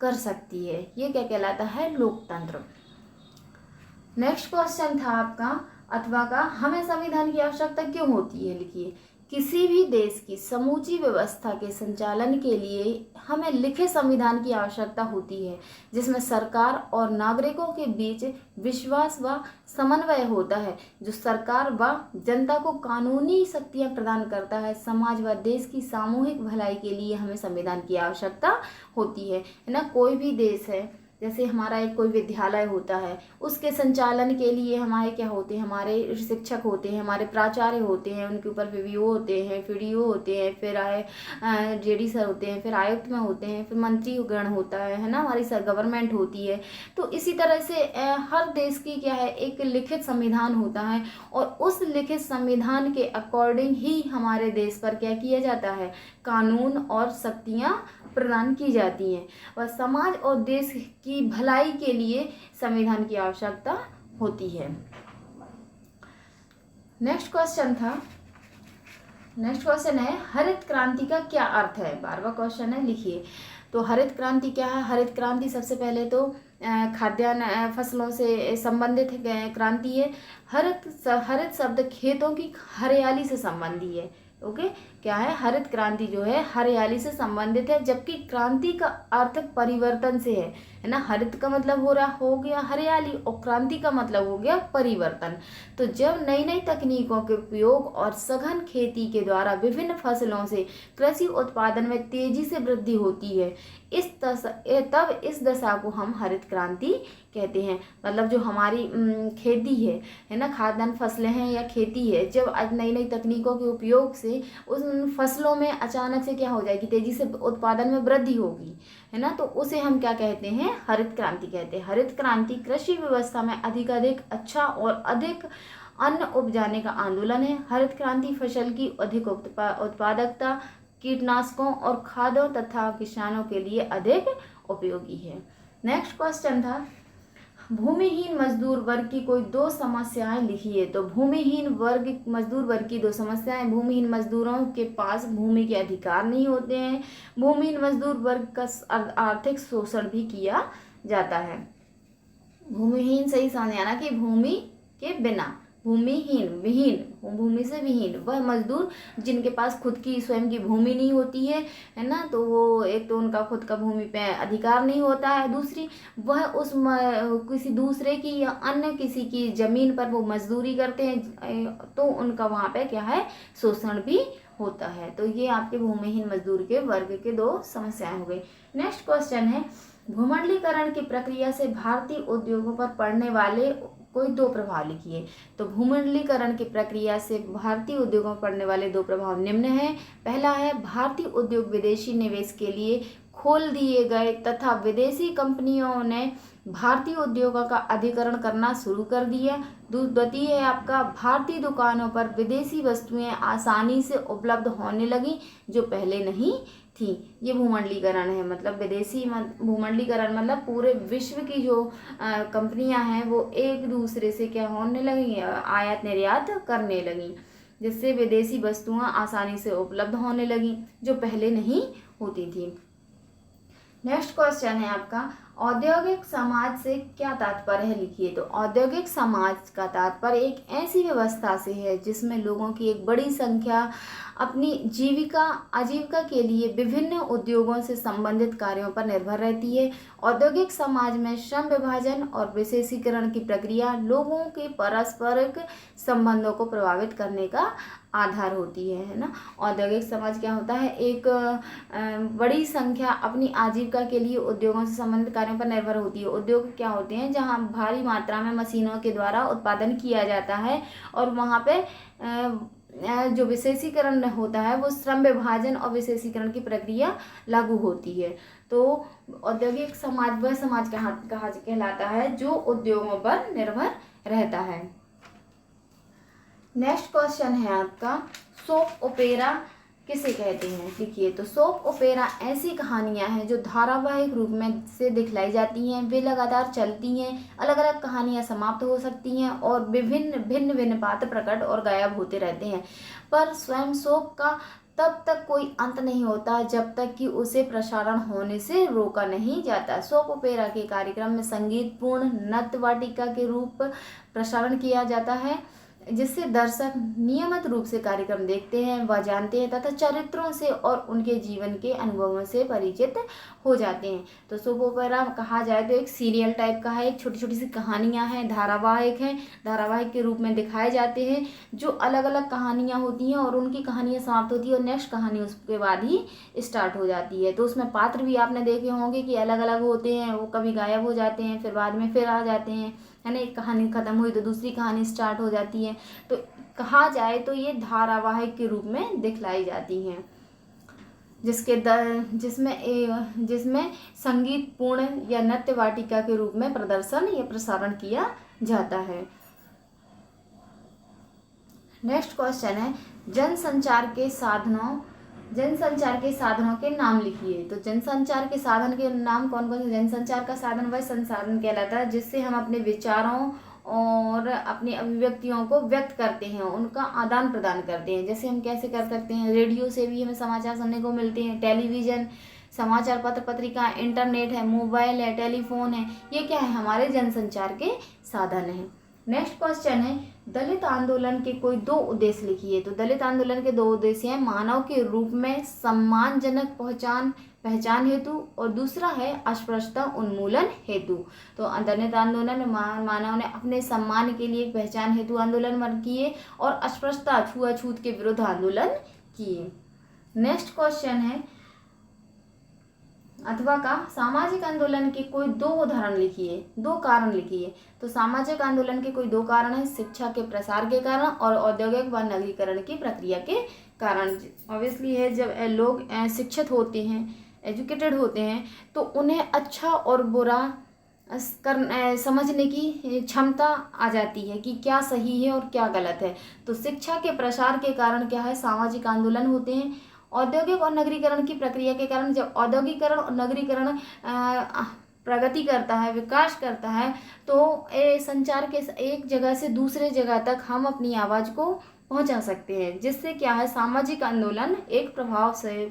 कर सकती है। ये क्या कहलाता है? लोकतंत्र। नेक्स्ट क्वेश्चन था आपका अथवा का, हमें संविधान की आवश्यकता क्यों होती है? लिखिए। किसी भी देश की समूची व्यवस्था के संचालन के लिए हमें लिखे संविधान की आवश्यकता होती है जिसमें सरकार और नागरिकों के बीच विश्वास व समन्वय होता है, जो सरकार व जनता को कानूनी शक्तियां प्रदान करता है। समाज व देश की सामूहिक भलाई के लिए हमें संविधान की आवश्यकता होती है ना। कोई भी देश है जैसे हमारा एक कोई विद्यालय होता है, उसके संचालन के लिए हमारे क्या होते हैं, हमारे शिक्षक होते हैं, हमारे प्राचार्य होते हैं, उनके ऊपर वीवीओ होते हैं, पीडीओ होते हैं, फिर जेडी सर होते हैं, फिर आयुक्त में होते हैं, फिर मंत्री गण होता है ना, हमारी गवर्नमेंट होती है। तो इसी तरह से हर देश की क्या है, एक लिखित संविधान होता है, और उस लिखित संविधान के अकॉर्डिंग ही हमारे देश पर क्या किया जाता है, कानून और शक्तियाँ प्रदान की जाती हैं। और समाज और देश की भलाई के लिए संविधान की आवश्यकता होती है। नेक्स्ट क्वेश्चन है हरित क्रांति का क्या अर्थ है। 12वां क्वेश्चन है, लिखिए। तो हरित क्रांति क्या है? हरित क्रांति सबसे पहले तो खाद्यान्न फसलों से संबंधित क्रांति है। हरित शब्द खेतों की हरियाली से संबंधी है। ओके, क्या है? हरित क्रांति जो है हरियाली से संबंधित है, जबकि क्रांति का अर्थ परिवर्तन से है ना। हरित का मतलब हो गया हरियाली, और क्रांति का मतलब हो गया परिवर्तन। तो जब नई नई तकनीकों के उपयोग और सघन खेती के द्वारा विभिन्न फसलों से कृषि उत्पादन में तेजी से वृद्धि होती है, तब इस दशा को हम हरित क्रांति कहते हैं। मतलब जो हमारी खेती है ना, खाद्यान्न फसलें हैं या खेती है, जब आज नई नई तकनीकों के उपयोग से उन फसलों में अचानक से क्या हो जाएगी, तेजी से उत्पादन में वृद्धि होगी, है ना, तो उसे हम क्या कहते हैं, हरित क्रांति कहते हैं। हरित क्रांति कृषि व्यवस्था में अधिक अच्छा और अधिक अन्न उपजाने का आंदोलन है। हरित क्रांति फसल की अधिक उत्पादकता, कीटनाशकों और खादों तथा किसानों के लिए अधिक उपयोगी है। नेक्स्ट क्वेश्चन था भूमिहीन मजदूर वर्ग की कोई 2 समस्याएं लिखिए। तो भूमिहीन मजदूर वर्ग की 2 समस्याएं। भूमिहीन मजदूरों के पास भूमि के अधिकार नहीं होते हैं। भूमिहीन मजदूर वर्ग का आर्थिक शोषण भी किया जाता है। भूमिहीन सही समझ आना कि भूमि के बिना, विहीन, भूमि से विहीन, वह मजदूर जिनके पास खुद की स्वयं की भूमि नहीं होती है ना, तो वो एक तो उनका खुद का भूमि पे अधिकार नहीं होता है, दूसरी वह उस किसी दूसरे की या अन्य किसी की जमीन पर वो मजदूरी करते हैं, तो उनका वहाँ पे क्या है, शोषण भी होता है। तो ये आपके भूमिहीन मजदूर के वर्ग के 2 समस्याएं हो गई। नेक्स्ट क्वेश्चन है भूमंडलीकरण की प्रक्रिया से भारतीय उद्योगों पर पड़ने वाले कोई 2 प्रभाव लिखिए। तो भूमंडलीकरण की प्रक्रिया से भारतीय उद्योगों पर पड़ने वाले 2 प्रभाव निम्न हैं। पहला है भारतीय उद्योग विदेशी निवेश के लिए खोल दिए गए तथा विदेशी कंपनियों ने भारतीय उद्योगों का अधिग्रहण करना शुरू कर दिया। द्वितीय है आपका भारतीय दुकानों पर विदेशी वस्तुएं आसानी से उपलब्ध होने लगी जो पहले नहीं थी। ये भूमंडलीकरण है, मतलब विदेशी भूमंडलीकरण मतलब पूरे विश्व की जो कंपनियां हैं वो एक दूसरे से क्या होने लगी, आयात निर्यात करने लगी, जिससे विदेशी वस्तुएं आसानी से उपलब्ध होने लगी जो पहले नहीं होती थी। नेक्स्ट क्वेश्चन है आपका औद्योगिक समाज से क्या तात्पर्य है, लिखिए। तो औद्योगिक समाज का तात्पर्य एक ऐसी व्यवस्था से है जिसमें लोगों की एक बड़ी संख्या अपनी आजीविका के लिए विभिन्न उद्योगों से संबंधित कार्यों पर निर्भर रहती है। औद्योगिक समाज में श्रम विभाजन और विशेषीकरण की प्रक्रिया लोगों के पारस्परिक संबंधों को प्रभावित करने का आधार होती है ना। औद्योगिक समाज क्या होता है, एक बड़ी संख्या अपनी आजीविका के लिए उद्योगों से संबंधित कार्यों पर निर्भर होती है। उद्योग क्या होते हैं जहां भारी मात्रा में मशीनों के द्वारा उत्पादन किया जाता है, और वहां पे जो विशेषीकरण होता है वो श्रम विभाजन और विशेषीकरण की प्रक्रिया लागू होती है। तो औद्योगिक समाज वह समाज कहलाता है जो उद्योगों पर निर्भर रहता है। नेक्स्ट क्वेश्चन है आपका सोप ओपेरा किसे कहते हैं, लिखिए। तो सोप ओपेरा ऐसी कहानियां हैं जो धारावाहिक रूप में से दिखलाई जाती हैं, वे लगातार चलती हैं, अलग अलग कहानियां समाप्त हो सकती हैं और भिन्न पात्र प्रकट और गायब होते रहते हैं, पर स्वयं सोप का तब तक कोई अंत नहीं होता जब तक कि उसे प्रसारण होने से रोका नहीं जाता। सोप ओपेरा के कार्यक्रम में संगीतपूर्ण नृत्य वाटिका के रूप प्रसारण किया जाता है। जिससे दर्शक नियमित रूप से कार्यक्रम देखते हैं व जानते हैं तथा चरित्रों से और उनके जीवन के अनुभवों से परिचित हो जाते हैं। तो सोप ओपेरा कहा जाए तो एक सीरियल टाइप का है, एक छोटी छोटी सी कहानियाँ हैं, धारावाहिक हैं, धारावाहिक के रूप में दिखाए जाते हैं, जो अलग अलग कहानियाँ होती हैं और उनकी कहानियाँ समाप्त होती है और नेक्स्ट कहानी उसके बाद ही स्टार्ट हो जाती है। तो उसमें पात्र भी आपने देखे होंगे कि अलग अलग होते हैं, वो कभी गायब हो जाते हैं, फिर बाद में फिर आ जाते हैं, है ना। एक कहानी खत्म हुई तो दूसरी कहानी स्टार्ट हो जाती है। तो कहा जाए तो ये धारावाहिक के रूप में दिखलाई जाती हैं, जिसमें संगीतपूर्ण या नृत्य वाटिका के रूप में प्रदर्शन या प्रसारण किया जाता है। नेक्स्ट क्वेश्चन है जनसंचार के साधनों के नाम लिखिए। तो जनसंचार के साधन के नाम कौन कौन से? जनसंचार का साधन वह संसाधन कहलाता है जिससे हम अपने विचारों और अपनी अभिव्यक्तियों को व्यक्त करते हैं, उनका आदान प्रदान करते हैं। जैसे हम कैसे कर सकते हैं? रेडियो से भी हमें समाचार सुनने को मिलते हैं, टेलीविज़न, समाचार पत्र पत्रिका, इंटरनेट है, मोबाइल है, टेलीफोन है, ये क्या है? हमारे जनसंचार के साधन हैं। नेक्स्ट क्वेश्चन है दलित आंदोलन के कोई दो उद्देश्य लिखिए। तो दलित आंदोलन के दो उद्देश्य हैं, मानव के रूप में सम्मानजनक पहचान हेतु और दूसरा है अस्पृश्यता उन्मूलन हेतु। तो दलित आंदोलन में मानव ने अपने सम्मान के लिए पहचान हेतु आंदोलन किए और अस्पृश्यता छुआछूत के विरुद्ध आंदोलन किए। नेक्स्ट क्वेश्चन है अथवा का सामाजिक आंदोलन के कोई दो उदाहरण लिखिए, दो कारण लिखिए। तो सामाजिक आंदोलन के कोई दो कारण है, शिक्षा के प्रसार के कारण और औद्योगिक व नगरीकरण की प्रक्रिया के कारण। ऑब्वियसली है, जब लोग शिक्षित होते हैं, एजुकेटेड होते हैं, तो उन्हें अच्छा और बुरा समझने की क्षमता आ जाती है कि क्या सही है और क्या गलत है। तो शिक्षा के प्रसार के कारण क्या है? सामाजिक आंदोलन होते हैं। औद्योगिक और नगरीकरण की प्रक्रिया के कारण, जब औद्योगिकरण और नगरीकरण प्रगति करता है, विकास करता है, तो संचार के एक जगह से दूसरे जगह तक हम अपनी आवाज़ को पहुंचा सकते हैं, जिससे क्या है? सामाजिक आंदोलन एक प्रभावशील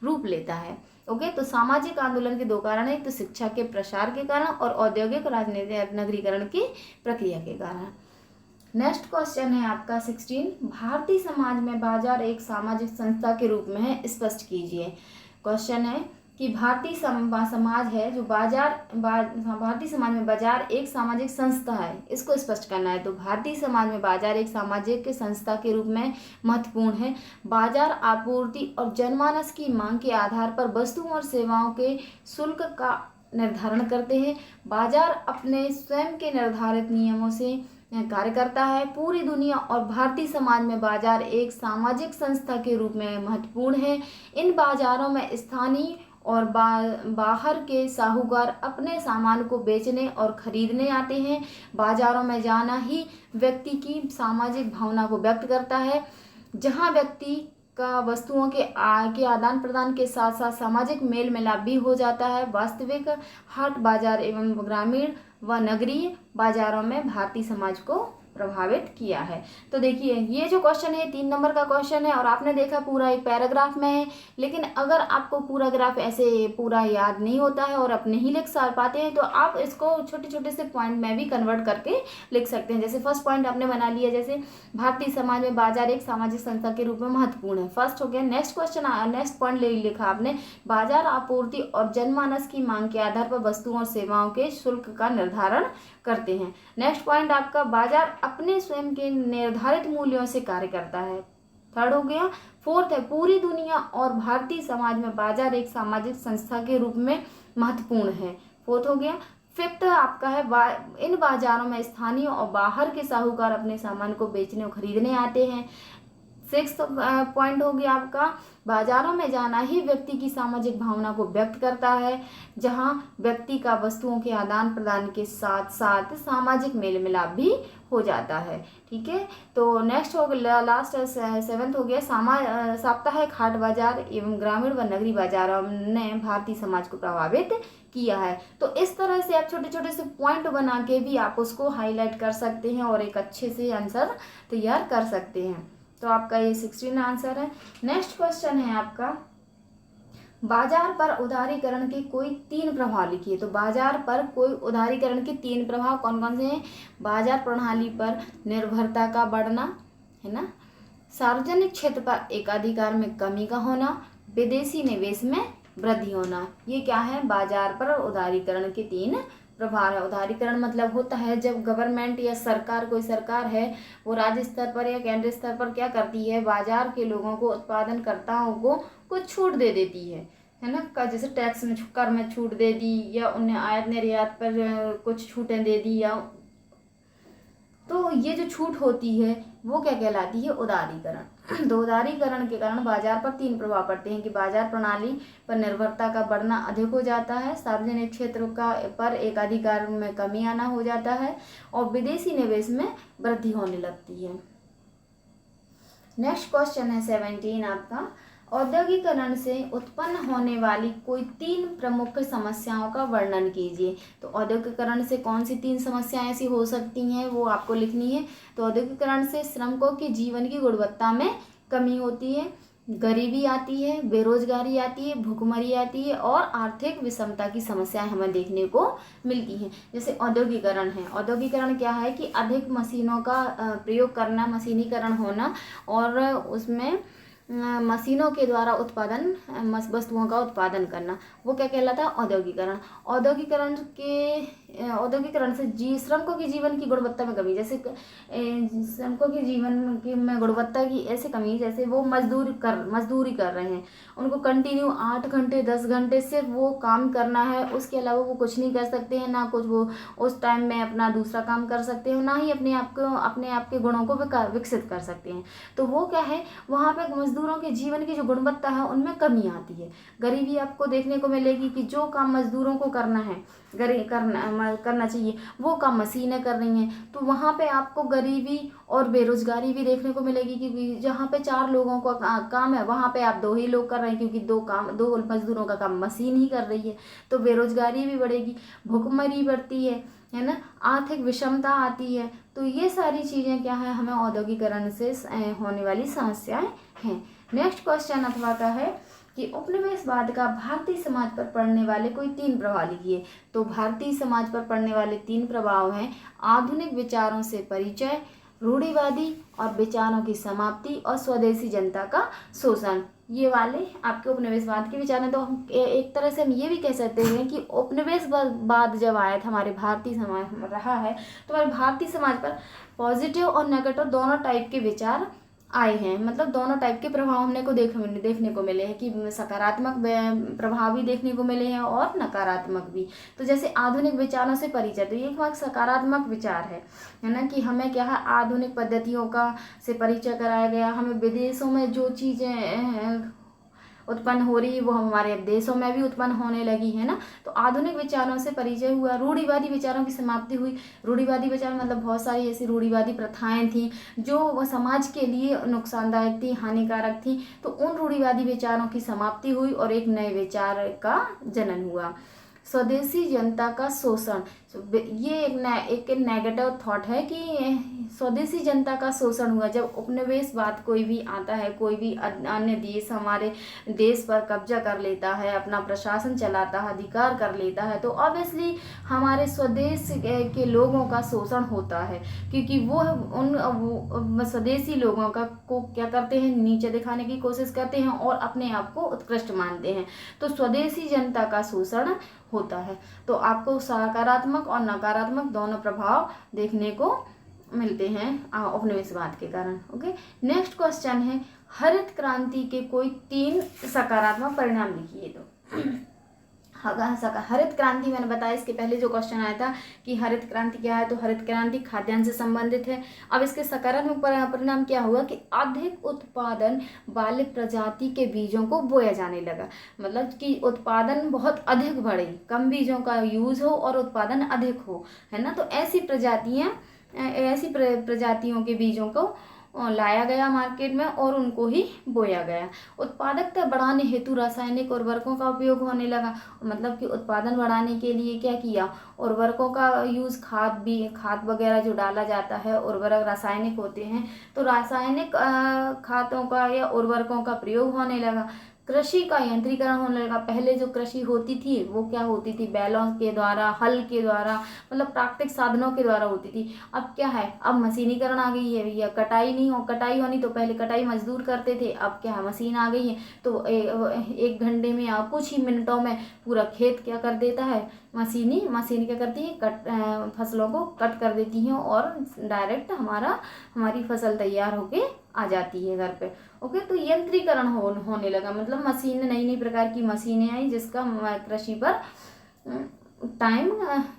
रूप लेता है। ओके, तो सामाजिक आंदोलन के दो कारण है, एक तो शिक्षा के प्रसार के कारण और औद्योगिक राजनीतिक नगरीकरण की प्रक्रिया के कारण। नेक्स्ट क्वेश्चन है आपका 16, भारतीय समाज में बाजार एक सामाजिक संस्था के रूप में है, स्पष्ट कीजिए। क्वेश्चन है कि भारतीय समाज है जो भारतीय समाज में बाजार एक सामाजिक संस्था है, इसको स्पष्ट करना है। तो भारतीय समाज में बाजार एक सामाजिक संस्था के रूप में महत्वपूर्ण है। बाजार आपूर्ति और जनमानस की मांग के आधार पर वस्तुओं और सेवाओं के शुल्क का निर्धारण करते हैं। बाजार अपने स्वयं के निर्धारित नियमों से कार्य करता है। पूरी दुनिया और भारतीय समाज में बाजार एक सामाजिक संस्था के रूप में महत्वपूर्ण है। इन बाजारों में स्थानीय और बाहर के साहूकार अपने सामान को बेचने और खरीदने आते हैं। बाजारों में जाना ही व्यक्ति की सामाजिक भावना को व्यक्त करता है, जहां व्यक्ति का वस्तुओं के आदान प्रदान के साथ साथ सामाजिक मेल मिलाप भी हो जाता है। वास्तविक हाट बाजार एवं ग्रामीण व नगरीय बाजारों में भारतीय समाज को प्रभावित किया है। तो देखिए, ये जो क्वेश्चन है 3 नंबर का क्वेश्चन है और आपने देखा पूरा एक पैराग्राफ में है, लेकिन अगर आपको पूरा ग्राफ ऐसे पूरा याद नहीं होता है और आप नहीं लिख पाते हैं, तो आप इसको छोटे छोटे से पॉइंट में भी कन्वर्ट करके लिख सकते हैं। जैसे फर्स्ट पॉइंट आपने बना लिया, जैसे भारतीय समाज में बाजार एक सामाजिक संस्था के रूप में महत्वपूर्ण है, फर्स्ट हो गया। नेक्स्ट पॉइंट लिखा आपने, बाजार आपूर्ति और जनमानस की मांग के आधार पर वस्तुओं और सेवाओं के शुल्क का निर्धारण करते हैं। नेक्स्ट पॉइंट आपका, बाजार अपने स्वयं के निर्धारित मूल्यों से कार्य करता है, थर्ड हो गया। फोर्थ है, पूरी दुनिया और भारतीय समाज में बाजार एक सामाजिक संस्था के रूप में महत्वपूर्ण है, फोर्थ हो गया। फिफ्थ आपका है, इन बाजारों में स्थानीय और बाहर के साहूकार अपने सामान को बेचने और खरीदने आते हैं। सिक्स्थ पॉइंट हो गया आपका, बाजारों में जाना ही व्यक्ति की सामाजिक भावना को व्यक्त करता है, जहां व्यक्ति का वस्तुओं के आदान प्रदान के साथ साथ सामाजिक मेल मिलाप भी हो जाता है। ठीक है, तो नेक्स्ट हो गया, लास्ट 7th हो गया, साप्ताहिक हाट बाजार एवं ग्रामीण व नगरी बाजारों ने भारतीय समाज को प्रभावित किया है। तो इस तरह से आप छोटे छोटे से पॉइंट बना के भी आप उसको हाईलाइट कर सकते हैं और एक अच्छे से आंसर तैयार कर सकते हैं। तो आपका ये 16 आंसर है। नेक्स्ट क्वेश्चन है आपका, बाजार पर उदारीकरण के कोई 3 प्रभाव लिखिए। तो बाजार पर कोई उदारीकरण के 3 प्रभाव कौन कौन से हैं? बाजार प्रणाली पर निर्भरता का बढ़ना, है ना, सार्वजनिक क्षेत्र पर एकाधिकार में कमी का होना, विदेशी निवेश में वृद्धि होना। ये क्या है? बाजार पर उदारीकरण के 3 प्रभाव है। उदारीकरण मतलब होता है जब गवर्नमेंट या सरकार, कोई सरकार है, वो राज्य स्तर पर या केंद्रीय स्तर पर क्या करती है? बाजार के लोगों को, उत्पादनकर्ताओं को कुछ छूट दे देती है ना, जैसे टैक्स में, कर में छूट दे दी, या उन्हें आयात निर्यात पर कुछ छूटें दे दी, या तो ये जो छूट होती है वो क्या कहलाती है? उदारीकरण। तो उदारीकरण के कारण बाजार पर 3 प्रभाव पड़ते हैं कि बाजार प्रणाली पर निर्भरता का बढ़ना अधिक हो जाता है, सार्वजनिक क्षेत्र का पर एकाधिकार में कमी आना हो जाता है, और विदेशी निवेश में वृद्धि होने लगती है। नेक्स्ट क्वेश्चन है 17 आपका, औद्योगिकरण से उत्पन्न होने वाली कोई 3 प्रमुख समस्याओं का वर्णन कीजिए। तो औद्योगिकरण से कौन सी 3 समस्याएं ऐसी हो सकती हैं वो आपको लिखनी है। तो औद्योगिकरण से श्रमिकों के जीवन की गुणवत्ता में कमी होती है, गरीबी आती है, बेरोजगारी आती है, भुखमरी आती है, और आर्थिक विषमता की समस्याएं हमें देखने को मिलती हैं। जैसे औद्योगिकरण है, औद्योगिकरण क्या है कि अधिक मशीनों का प्रयोग करना, मशीनीकरण होना, और उसमें मशीनों के द्वारा उत्पादन, वस्तुओं का उत्पादन करना, वो क्या कहलाता है? औद्योगिकरण। औद्योगिकरण से श्रमिकों के जीवन की गुणवत्ता में कमी, जैसे श्रमिकों के जीवन की में गुणवत्ता की ऐसे कमी, जैसे वो मजदूरी कर रहे हैं, उनको कंटिन्यू 8 घंटे 10 घंटे सिर्फ वो काम करना है, उसके अलावा वो कुछ नहीं कर सकते हैं, ना कुछ वो उस टाइम में अपना दूसरा काम कर सकते हैं, ना ही अपने आप के गुणों को विकसित कर सकते हैं। तो वो क्या है, वहाँ पे मजदूरों के जीवन की जो गुणवत्ता है उनमें कमी आती है। गरीबी आपको देखने को मिलेगी कि जो काम मजदूरों को करना है, करना चाहिए, वो काम मशीनें कर रही हैं, तो वहाँ पे आपको गरीबी और बेरोजगारी भी देखने को मिलेगी, क्योंकि जहाँ पे 4 लोगों का काम है वहाँ पे आप 2 ही लोग कर रहे हैं, क्योंकि 2 मजदूरों का काम मशीन ही कर रही है, तो बेरोजगारी भी बढ़ेगी, भुखमरी बढ़ती है ना, आर्थिक विषमता आती है। तो ये सारी चीज़ें क्या है? हमें औद्योगिकरण से होने वाली समस्याएं हैं। नेक्स्ट क्वेश्चन अथवा का है कि उपनिवेशवाद का भारतीय समाज पर पड़ने वाले कोई 3 प्रभाव लिखिए। तो भारतीय समाज पर पड़ने वाले 3 प्रभाव हैं: आधुनिक विचारों से परिचय, रूढ़िवादी और विचारों की समाप्ति, और स्वदेशी जनता का शोषण। ये वाले आपके उपनिवेशवाद के विचार हैं। तो हम एक तरह से हम ये भी कह सकते हैं कि उपनिवेशवाद जब आया था हमारे भारतीय समाज रहा है, तो हमारे भारतीय समाज पर पॉजिटिव और नेगेटिव दोनों टाइप के विचार आए हैं, मतलब दोनों टाइप के प्रभाव हमने को देखने को मिले हैं, कि सकारात्मक प्रभाव भी देखने को मिले हैं और नकारात्मक भी। तो जैसे आधुनिक विचारों से परिचय, तो ये एक सकारात्मक विचार है ना, कि हमें क्या है, आधुनिक पद्धतियों का से परिचय कराया गया, हमें विदेशों में जो चीज़ें उत्पन्न हो रही है वो हमारे देशों में भी उत्पन्न होने लगी है ना। तो आधुनिक विचारों से परिचय हुआ, रूढ़िवादी विचारों की समाप्ति हुई। रूढ़िवादी विचार मतलब बहुत सारी ऐसी रूढ़िवादी प्रथाएं थी जो समाज के लिए नुकसानदायक थी, हानिकारक थी, तो उन रूढ़िवादी विचारों की समाप्ति हुई और एक नए विचार का जन्म हुआ। स्वदेशी जनता का शोषण, ये एक नेगेटिव थॉट है कि स्वदेशी जनता का शोषण हुआ। जब उपनिवेशवाद कोई भी आता है, कोई भी अन्य देश हमारे देश पर कब्जा कर लेता है, अपना प्रशासन चलाता है, अधिकार कर लेता है, तो ऑब्वियसली हमारे स्वदेश के लोगों का शोषण होता है, क्योंकि वो उन स्वदेशी लोगों को क्या करते हैं, नीचे दिखाने की कोशिश करते हैं और अपने आप को उत्कृष्ट मानते हैं। तो स्वदेशी जनता का शोषण होता है। तो आपको सकारात्मक और नकारात्मक दोनों प्रभाव देखने को मिलते हैं उपनिवेशवाद के कारण। ओके, नेक्स्ट क्वेश्चन है, हरित क्रांति के कोई 3 सकारात्मक परिणाम लिखिए। तो हरित क्रांति मैंने बताया इसके पहले जो क्वेश्चन आया था कि हरित क्रांति क्या है, तो हरित क्रांति खाद्यान्न से संबंधित है। अब इसके सकारात्मक परिणाम क्या हुआ कि अधिक उत्पादन वाले प्रजाति के बीजों को बोया जाने लगा, मतलब कि उत्पादन बहुत अधिक बढ़े, कम बीजों का यूज हो और उत्पादन अधिक हो, है ना। तो ऐसी प्रजातियों के बीजों को लाया गया मार्केट में और उनको ही बोया गया। उत्पादकता बढ़ाने हेतु रासायनिक उर्वरकों का उपयोग होने लगा, मतलब कि उत्पादन बढ़ाने के लिए क्या किया, उर्वरकों का यूज़, खाद वगैरह जो डाला जाता है, उर्वरक रासायनिक होते हैं, तो रासायनिक खादों का या उर्वरकों का प्रयोग होने लगा। कृषि का यंत्रीकरण होने लगा। पहले जो कृषि होती थी वो क्या होती थी, बैलों के द्वारा, हल के द्वारा, मतलब प्राकृतिक साधनों के द्वारा होती थी। अब क्या है, अब मशीनीकरण आ गई है भैया। कटाई होनी तो पहले कटाई मजदूर करते थे, अब क्या है, मशीन आ गई है तो एक घंटे में या कुछ ही मिनटों में पूरा खेत क्या कर देता है, मशीन क्या करती है, फसलों को कट कर देती हैं और डायरेक्ट हमारी फसल तैयार होके आ जाती है घर पे। ओके, तो यंत्रीकरण होने लगा, मतलब मशीन, नई नई प्रकार की मशीनें आई जिसका कृषि पर टाइम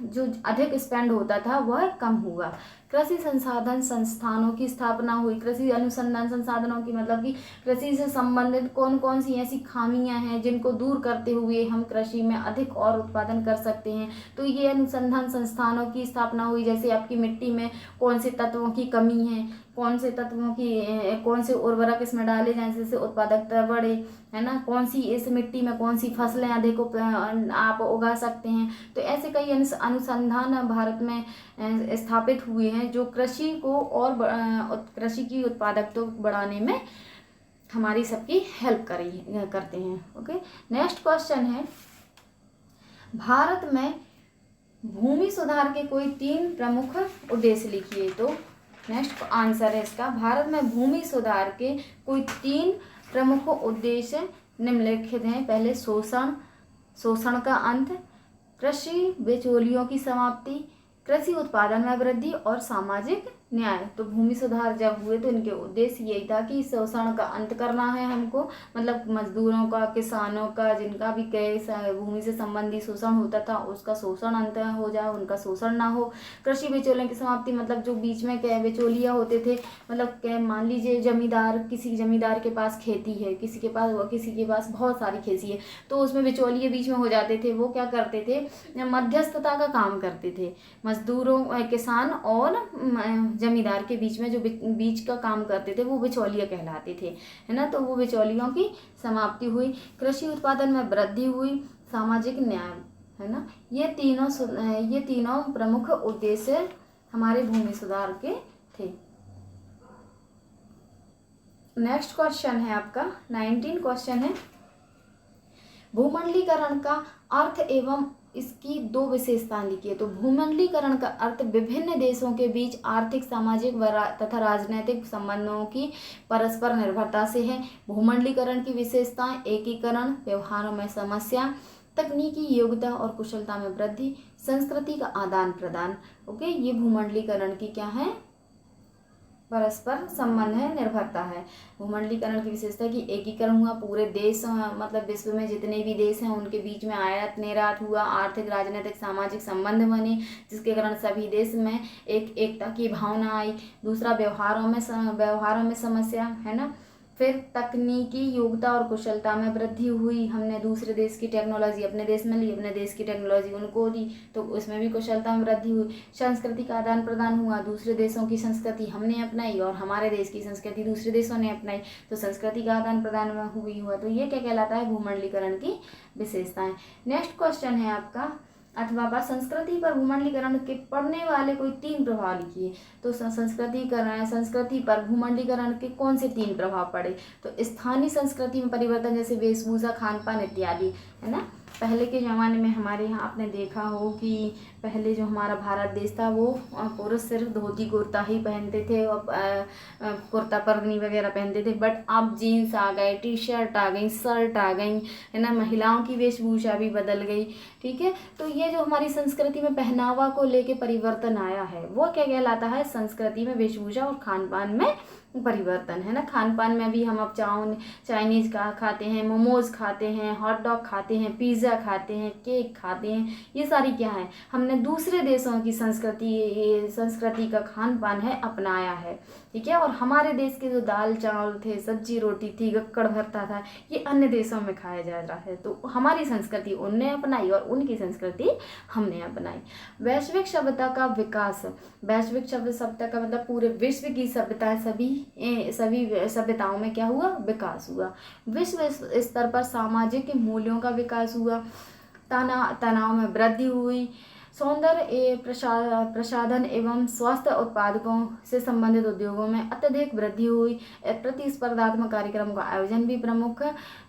जो अधिक स्पेंड होता था वह कम हुआ। कृषि संसाधन संस्थानों की स्थापना हुई। कृषि अनुसंधान संसाधनों की मतलब कि कृषि से संबंधित कौन कौन सी ऐसी खामियां हैं जिनको दूर करते हुए हम कृषि में अधिक और उत्पादन कर सकते हैं, तो ये अनुसंधान संस्थानों की स्थापना हुई। जैसे आपकी मिट्टी में कौन से तत्वों की कमी है, कौन से उर्वरक इसमें डाले जाएं जिससे उत्पादकता बढ़े, है ना, कौन सी इस मिट्टी में कौन सी फसलें अधिक आप उगा सकते हैं। तो ऐसे कई अनुसंधान भारत में स्थापित हुए हैं जो कृषि को और कृषि की उत्पादकता बढ़ाने में हमारी सबकी हेल्प करते हैं। ओके, नेक्स्ट क्वेश्चन है, भारत में भूमि सुधार के कोई 3 प्रमुख उद्देश्य लिखिए। तो नेक्स्ट आंसर है इसका, भारत में भूमि सुधार के कोई 3 प्रमुख उद्देश्य निम्नलिखित हैं। पहले शोषण का अंत, कृषि बिचौलियों की समाप्ति, कृषि उत्पादन में वृद्धि और सामाजिक न्याय। तो भूमि सुधार जब हुए तो इनके उद्देश्य यही था कि शोषण का अंत करना है हमको, मतलब मजदूरों का, किसानों का, जिनका भी भूमि से संबंधित शोषण होता था उसका शोषण अंत हो जाए, उनका शोषण ना हो। कृषि बिचौलियों की समाप्ति, मतलब जो बीच में बिचौलिया होते थे, मतलब मान लीजिए किसी जमींदार के पास खेती है, किसी के पास बहुत सारी खेती है, तो उसमें बिचौलिए बीच में हो जाते थे। वो क्या करते थे, मध्यस्थता का काम करते थे। मजदूरों, किसान और जमींदार के बीच में जो बीच का काम करते थे वो बिचौलिया कहलाते थे, है ना। तो वो बिचौलियों की समाप्ति हुई, कृषि उत्पादन में वृद्धि हुई, सामाजिक न्याय, है ना। ये तीनों प्रमुख उद्देश्य हमारे भूमि सुधार के थे। नेक्स्ट क्वेश्चन है आपका 19 क्वेश्चन है, भूमंडलीकरण का अर्थ एवं इसकी 2 विशेषताएं लिखिए। तो भूमंडलीकरण का अर्थ विभिन्न देशों के बीच आर्थिक, सामाजिक तथा राजनीतिक संबंधों की परस्पर निर्भरता से है। भूमंडलीकरण की विशेषताएं, एकीकरण, व्यवहारों में समस्या, तकनीकी योग्यता और कुशलता में वृद्धि, संस्कृति का आदान प्रदान। ओके, ये भूमंडलीकरण की क्या है, परस्पर संबंध है, निर्भरता है। भूमंडलीकरण की विशेषता की एकीकरण हुआ, पूरे देश, मतलब विश्व में जितने भी देश हैं उनके बीच में आयात निर्यात हुआ, आर्थिक, राजनीतिक, सामाजिक संबंध बने जिसके कारण सभी देश में एकता की भावना आई। दूसरा, व्यवहारों में समस्या, है ना। फिर तकनीकी योग्यता और कुशलता में वृद्धि हुई, हमने दूसरे देश की टेक्नोलॉजी अपने देश में ली, अपने देश की टेक्नोलॉजी उनको दी, तो उसमें भी कुशलता में वृद्धि हुई। संस्कृति का आदान प्रदान हुआ, दूसरे देशों की संस्कृति हमने अपनाई और हमारे देश की संस्कृति दूसरे देशों ने अपनाई, तो संस्कृति का आदान प्रदान हुआ। तो ये क्या कहलाता है, भूमंडलीकरण की विशेषताएं। नेक्स्ट क्वेश्चन है आपका अथवा संस्कृति पर भूमंडलीकरण के पड़ने वाले कोई 3 प्रभाव लिखिए। तो संस्कृति पर भूमंडलीकरण के कौन से 3 प्रभाव पड़े। तो स्थानीय संस्कृति में परिवर्तन, जैसे वेशभूषा, खान पान इत्यादि, है ना। पहले के ज़माने में हमारे यहाँ आपने देखा हो कि पहले जो हमारा भारत देश था वो पुरुष सिर्फ धोती कुर्ता ही पहनते थे और कुर्ता परगनी वगैरह पहनते थे, बट अब जीन्स आ गए, टी शर्ट आ गई, शर्ट आ गई, है ना। महिलाओं की वेशभूषा भी बदल गई, ठीक है। तो ये जो हमारी संस्कृति में पहनावा को लेके परिवर्तन आया है वो क्या कहलाता है, संस्कृति में वेशभूषा और खान पान में परिवर्तन, है ना। खान पान में भी हम अब चाइनीज का खाते हैं, मोमोज खाते हैं, हॉट डॉग खाते हैं, पिज़्ज़ा खाते हैं, केक खाते हैं, ये सारी क्या है, हमने दूसरे देशों की संस्कृति का खान पान है अपनाया है, ठीक है। और हमारे देश के जो दाल चावल थे, सब्जी रोटी थी, गक्कड़ भरता था, ये अन्य देशों में खाया जा रहा है। तो हमारी संस्कृति उनने अपनाई और उनकी संस्कृति हमने अपनाई। वैश्विक सभ्यता का विकास, वैश्विक सभ्यता का मतलब पूरे विश्व की सभ्यता, सभी सभ्यताओं में क्या हुआ, विकास हुआ। विश्व स्तर पर सामाजिक मूल्यों का विकास हुआ, तनाव में वृद्धि हुई, सौंदर्य प्रसाधन एवं स्वास्थ्य उत्पादकों से संबंधित उद्योगों में अत्यधिक वृद्धि हुई। प्रतिस्पर्धात्मक कार्यक्रमों का आयोजन भी प्रमुख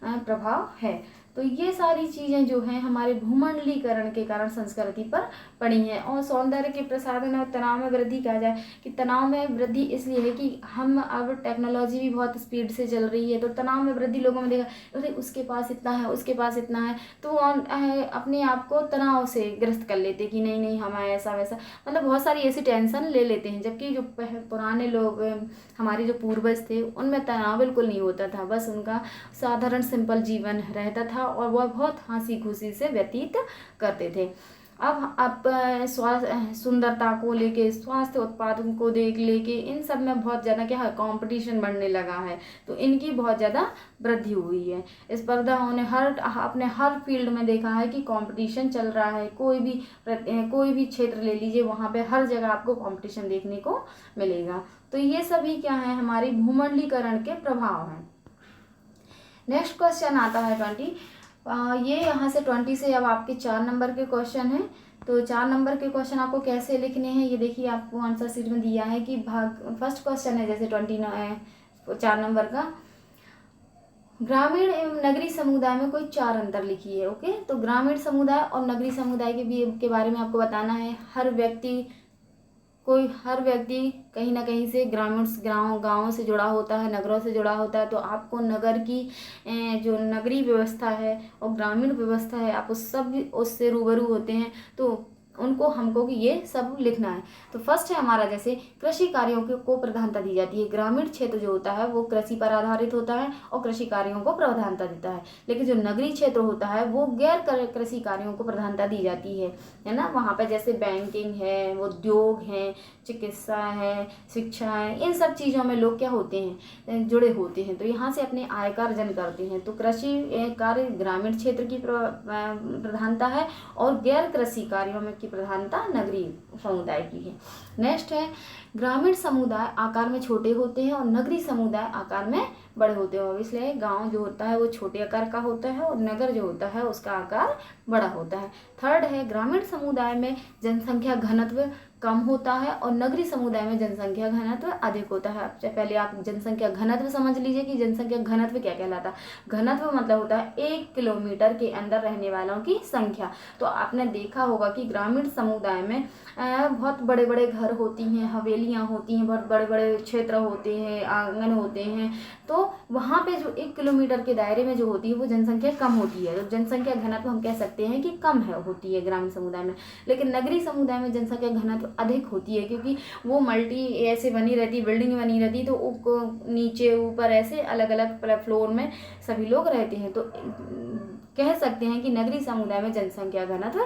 प्रभाव है। तो ये सारी चीज़ें जो हैं हमारे भूमंडलीकरण के कारण संस्कृति पर पड़ी हैं। और सौंदर्य के प्रसाधन और तनाव में वृद्धि कहा जाए कि तनाव में वृद्धि इसलिए है कि हम अब टेक्नोलॉजी भी बहुत स्पीड से चल रही है, तो तनाव में वृद्धि लोगों में देखा, अरे उसके पास इतना है, उसके पास इतना है, तो अपने आप को तनाव से ग्रस्त कर लेते कि नहीं नहीं हमें ऐसा वैसा, मतलब बहुत सारी ऐसी टेंशन ले लेते हैं। जबकि जो पुराने लोग हमारे जो पूर्वज थे उनमें तनाव बिल्कुल नहीं होता था, बस उनका साधारण सिंपल जीवन रहता था और वह बहुत हंसी खुशी से व्यतीत करते थे। अब स्वास्थ्य सुंदरता को लेके, स्वास्थ्य उत्पादों को देख लेके, इन सब में बहुत ज़्यादा क्या है, कंपटीशन बढ़ने लगा है, तो इनकी बहुत ज़्यादा वृद्धि हुई है। स्पर्धाओं ने अपने हर फील्ड में देखा है कि कंपटीशन चल रहा है। कोई भी क्षेत्र ले लीजिए, वहाँ पे हर जगह आपको कंपटीशन देखने को मिलेगा। तो ये सभी क्या है, हमारी भूमंडलीकरण के प्रभाव हैं। नेक्स्ट क्वेश्चन आता है 20। ये यहाँ से 20 से अब आपके 4 नंबर के क्वेश्चन हैं। तो 4 नंबर के क्वेश्चन आपको कैसे लिखने हैं, ये देखिए आपको आंसर शीट में दिया है कि फर्स्ट क्वेश्चन है जैसे 4 नंबर का, ग्रामीण एवं नगरीय समुदाय में कोई 4 अंतर लिखिए। ओके, तो ग्रामीण समुदाय और नगरीय समुदाय के बारे में आपको बताना है। हर व्यक्ति कहीं ना कहीं से गाँव से जुड़ा होता है, नगरों से जुड़ा होता है। तो आपको नगर की जो नगरीय व्यवस्था है और ग्रामीण व्यवस्था है, आप उससे रूबरू होते हैं, तो हमको कि ये सब लिखना है। तो फर्स्ट है हमारा जैसे कृषि कार्यों को प्रधानता दी जाती है। ग्रामीण क्षेत्र जो होता है वो कृषि पर आधारित होता है और कृषि कार्यों को प्रधानता देता है। लेकिन जो नगरीय क्षेत्र होता है वो गैर कृषि कार्यों को प्रधानता दी जाती है ना। वहाँ पे जैसे बैंकिंग है, उद्योग है, चिकित्सा है, शिक्षा है, इन सब चीज़ों में लोग क्या होते हैं, जुड़े होते हैं। तो यहाँ से अपने आय का अर्जन करते हैं। तो कृषि कार्य ग्रामीण क्षेत्र की प्रधानता है और गैर कृषि कार्यों में की प्रधानता नगरीय समुदाय की है। नेक्स्ट है ग्रामीण समुदाय आकार में छोटे होते हैं और नगरीय समुदाय आकार में बड़े होते हैं। इसलिए गांव जो होता है वो छोटे आकार का होता है और नगर जो होता है उसका आकार बड़ा होता है। थर्ड है ग्रामीण समुदाय में जनसंख्या घनत्व कम होता है और नगरीय समुदाय में जनसंख्या घनत्व अधिक होता है। पहले आप जनसंख्या घनत्व समझ लीजिए कि जनसंख्या घनत्व क्या कहलाता है। घनत्व मतलब होता है 1 किलोमीटर के अंदर रहने वालों की संख्या। तो आपने देखा होगा कि ग्रामीण समुदाय में बहुत बड़े बड़े घर होती हैं, हवेलियाँ होती हैं, बहुत बड़े बड़े क्षेत्र होते हैं, आंगन होते हैं। तो वहाँ पे जो 1 किलोमीटर के दायरे में जो होती है वो जनसंख्या कम होती है। तो जनसंख्या घनत्व हम कह सकते हैं कि कम होती है ग्रामीण समुदाय में। लेकिन नगरीय समुदाय में जनसंख्या घनत्व अधिक होती है, क्योंकि वो मल्टी ऐसे बनी रहती, बिल्डिंग बनी रहती, तो नीचे ऊपर ऐसे अलग अलग फ्लोर में सभी लोग रहते हैं। तो कह सकते हैं कि नगरीय समुदाय में जनसंख्या घनत्व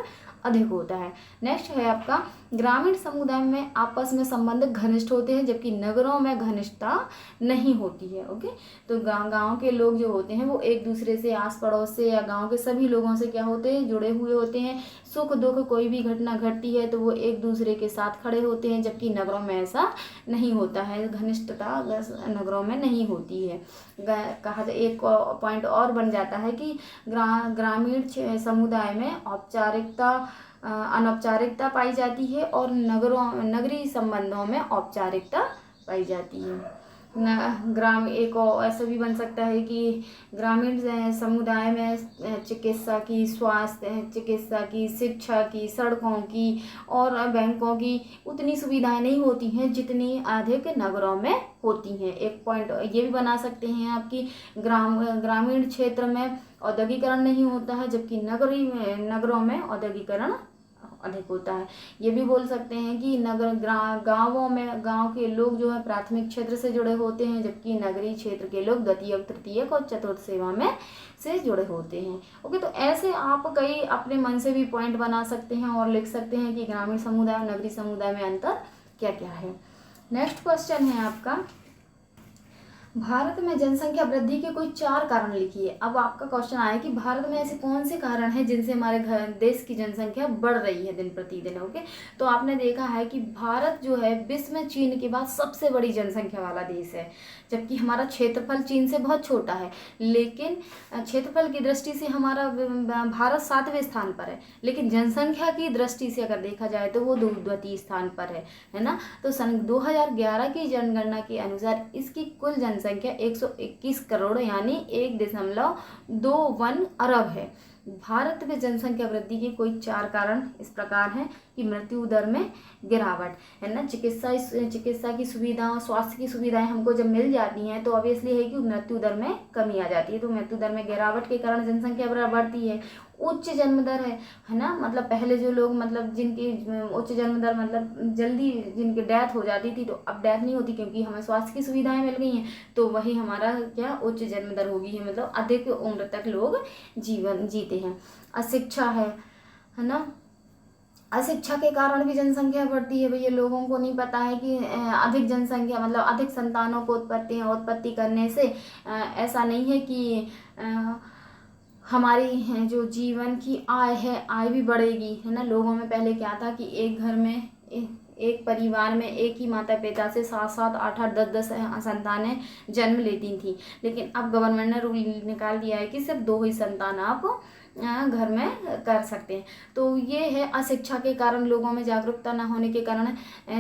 अधिक होता है। नेक्स्ट है आपका ग्रामीण समुदाय में आपस में संबंध घनिष्ठ होते हैं जबकि नगरों में घनिष्ठता नहीं होती है। ओके, तो गांव के लोग जो होते हैं वो एक दूसरे से, आस पड़ोस से या गांव के सभी लोगों से क्या होते हैं, जुड़े हुए होते हैं। सुख दुख कोई भी घटना घटती है तो वो एक दूसरे के साथ खड़े होते हैं, जबकि नगरों में ऐसा नहीं होता है, घनिष्ठता नगरों में नहीं होती है। कहा जाए एक पॉइंट और बन जाता है कि ग्रामीण समुदाय में अनौपचारिकता पाई जाती है और नगरीय संबंधों में औपचारिकता पाई जाती है। एक ऐसा भी बन सकता है कि ग्रामीण समुदाय में चिकित्सा की, चिकित्सा की, शिक्षा की, सड़कों की और बैंकों की उतनी सुविधाएं नहीं होती हैं जितनी अधिक नगरों में होती हैं। एक पॉइंट ये भी बना सकते हैं आपकी ग्रामीण क्षेत्र में औद्योगिकरण नहीं होता है जबकि नगरों में औद्योगिकरण अधिक होता है। ये भी बोल सकते हैं कि गांव के लोग जो है प्राथमिक क्षेत्र से जुड़े होते हैं जबकि नगरीय क्षेत्र के लोग द्वितीयक, तृतीयक और चतुर्थ सेवा में से जुड़े होते हैं। ओके, तो ऐसे आप कई अपने मन से भी पॉइंट बना सकते हैं और लिख सकते हैं कि ग्रामीण समुदाय और नगरीय समुदाय में अंतर क्या क्या है। नेक्स्ट क्वेश्चन है आपका भारत में जनसंख्या वृद्धि के कोई 4 कारण लिखिए। अब आपका क्वेश्चन आया कि भारत में ऐसे कौन से कारण हैं जिनसे हमारे देश की जनसंख्या बढ़ रही है दिन प्रतिदिन। ओके, तो आपने देखा है कि भारत जो है विश्व में चीन के बाद सबसे बड़ी जनसंख्या वाला देश है, जबकि हमारा क्षेत्रफल चीन से बहुत छोटा है। लेकिन क्षेत्रफल की दृष्टि से हमारा भारत 7वें स्थान पर है, लेकिन जनसंख्या की दृष्टि से अगर देखा जाए तो वो द्वितीय स्थान पर है ना। तो सन 2011 की जनगणना के अनुसार इसकी कुल जनसंख्या 121 करोड़ यानी 1.21 अरब है। भारत में जनसंख्या वृद्धि के कोई 4 कारण इस प्रकार हैं कि मृत्यु दर में गिरावट, है ना। चिकित्सा की सुविधाओं, स्वास्थ्य की सुविधाएं हमको जब मिल जाती हैं तो ऑब्वियसली है कि मृत्यु दर में कमी आ जाती है। तो मृत्यु दर में गिरावट के कारण जनसंख्या बढ़ती है। उच्च जन्म दर है ना, मतलब पहले जो लोग मतलब जिनकी उच्च जन्म दर मतलब जल्दी जिनकी डेथ हो जाती थी, तो अब डेथ नहीं होती क्योंकि हमें स्वास्थ्य की सुविधाएं मिल गई हैं। तो वही हमारा क्या उच्च जन्म दर होगी है, मतलब अधिक उम्र तक लोग जीवन जीते हैं। अशिक्षा है ना, अशिक्षा के कारण भी जनसंख्या बढ़ती है। भैया लोगों को नहीं पता है कि अधिक जनसंख्या मतलब अधिक संतानों को उत्पत्ति करने से ऐसा नहीं है कि हमारी जो जीवन की आय है आय भी बढ़ेगी, है ना। लोगों में पहले क्या था कि एक घर में एक परिवार में एक ही माता पिता से 7-7, 8-8, 10-10 संतानें जन्म लेती थी, लेकिन अब गवर्नमेंट ने रूल निकाल दिया है कि सिर्फ 2 ही संतान आप घर में कर सकते हैं। तो ये है अशिक्षा के कारण, लोगों में जागरूकता न होने के कारण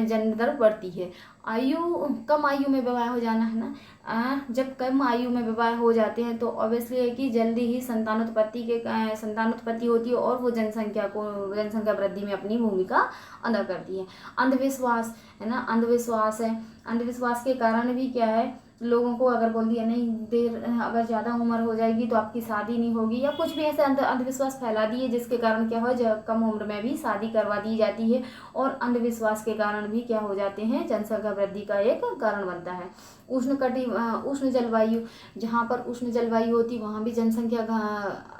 जन्म दर बढ़ती है। कम आयु में विवाह हो जाना, है ना। जब कम आयु में विवाह हो जाते हैं तो ऑब्वियसली है कि जल्दी ही संतानोत्पत्ति होती है और वो जनसंख्या वृद्धि में अपनी भूमिका अदा करती है। अंधविश्वास है ना, अंधविश्वास के कारण भी क्या है, लोगों को अगर बोल दिया नहीं अगर ज़्यादा उम्र हो जाएगी तो आपकी शादी नहीं होगी, या कुछ भी ऐसे अंधविश्वास फैला दिए जिसके कारण क्या हो कम उम्र में भी शादी करवा दी जाती है। और अंधविश्वास के कारण भी क्या हो जाते हैं, जनसंख्या वृद्धि का एक कारण बनता है। उष्ण जलवायु, जहाँ पर उष्ण जलवायु होती वहाँ भी जनसंख्या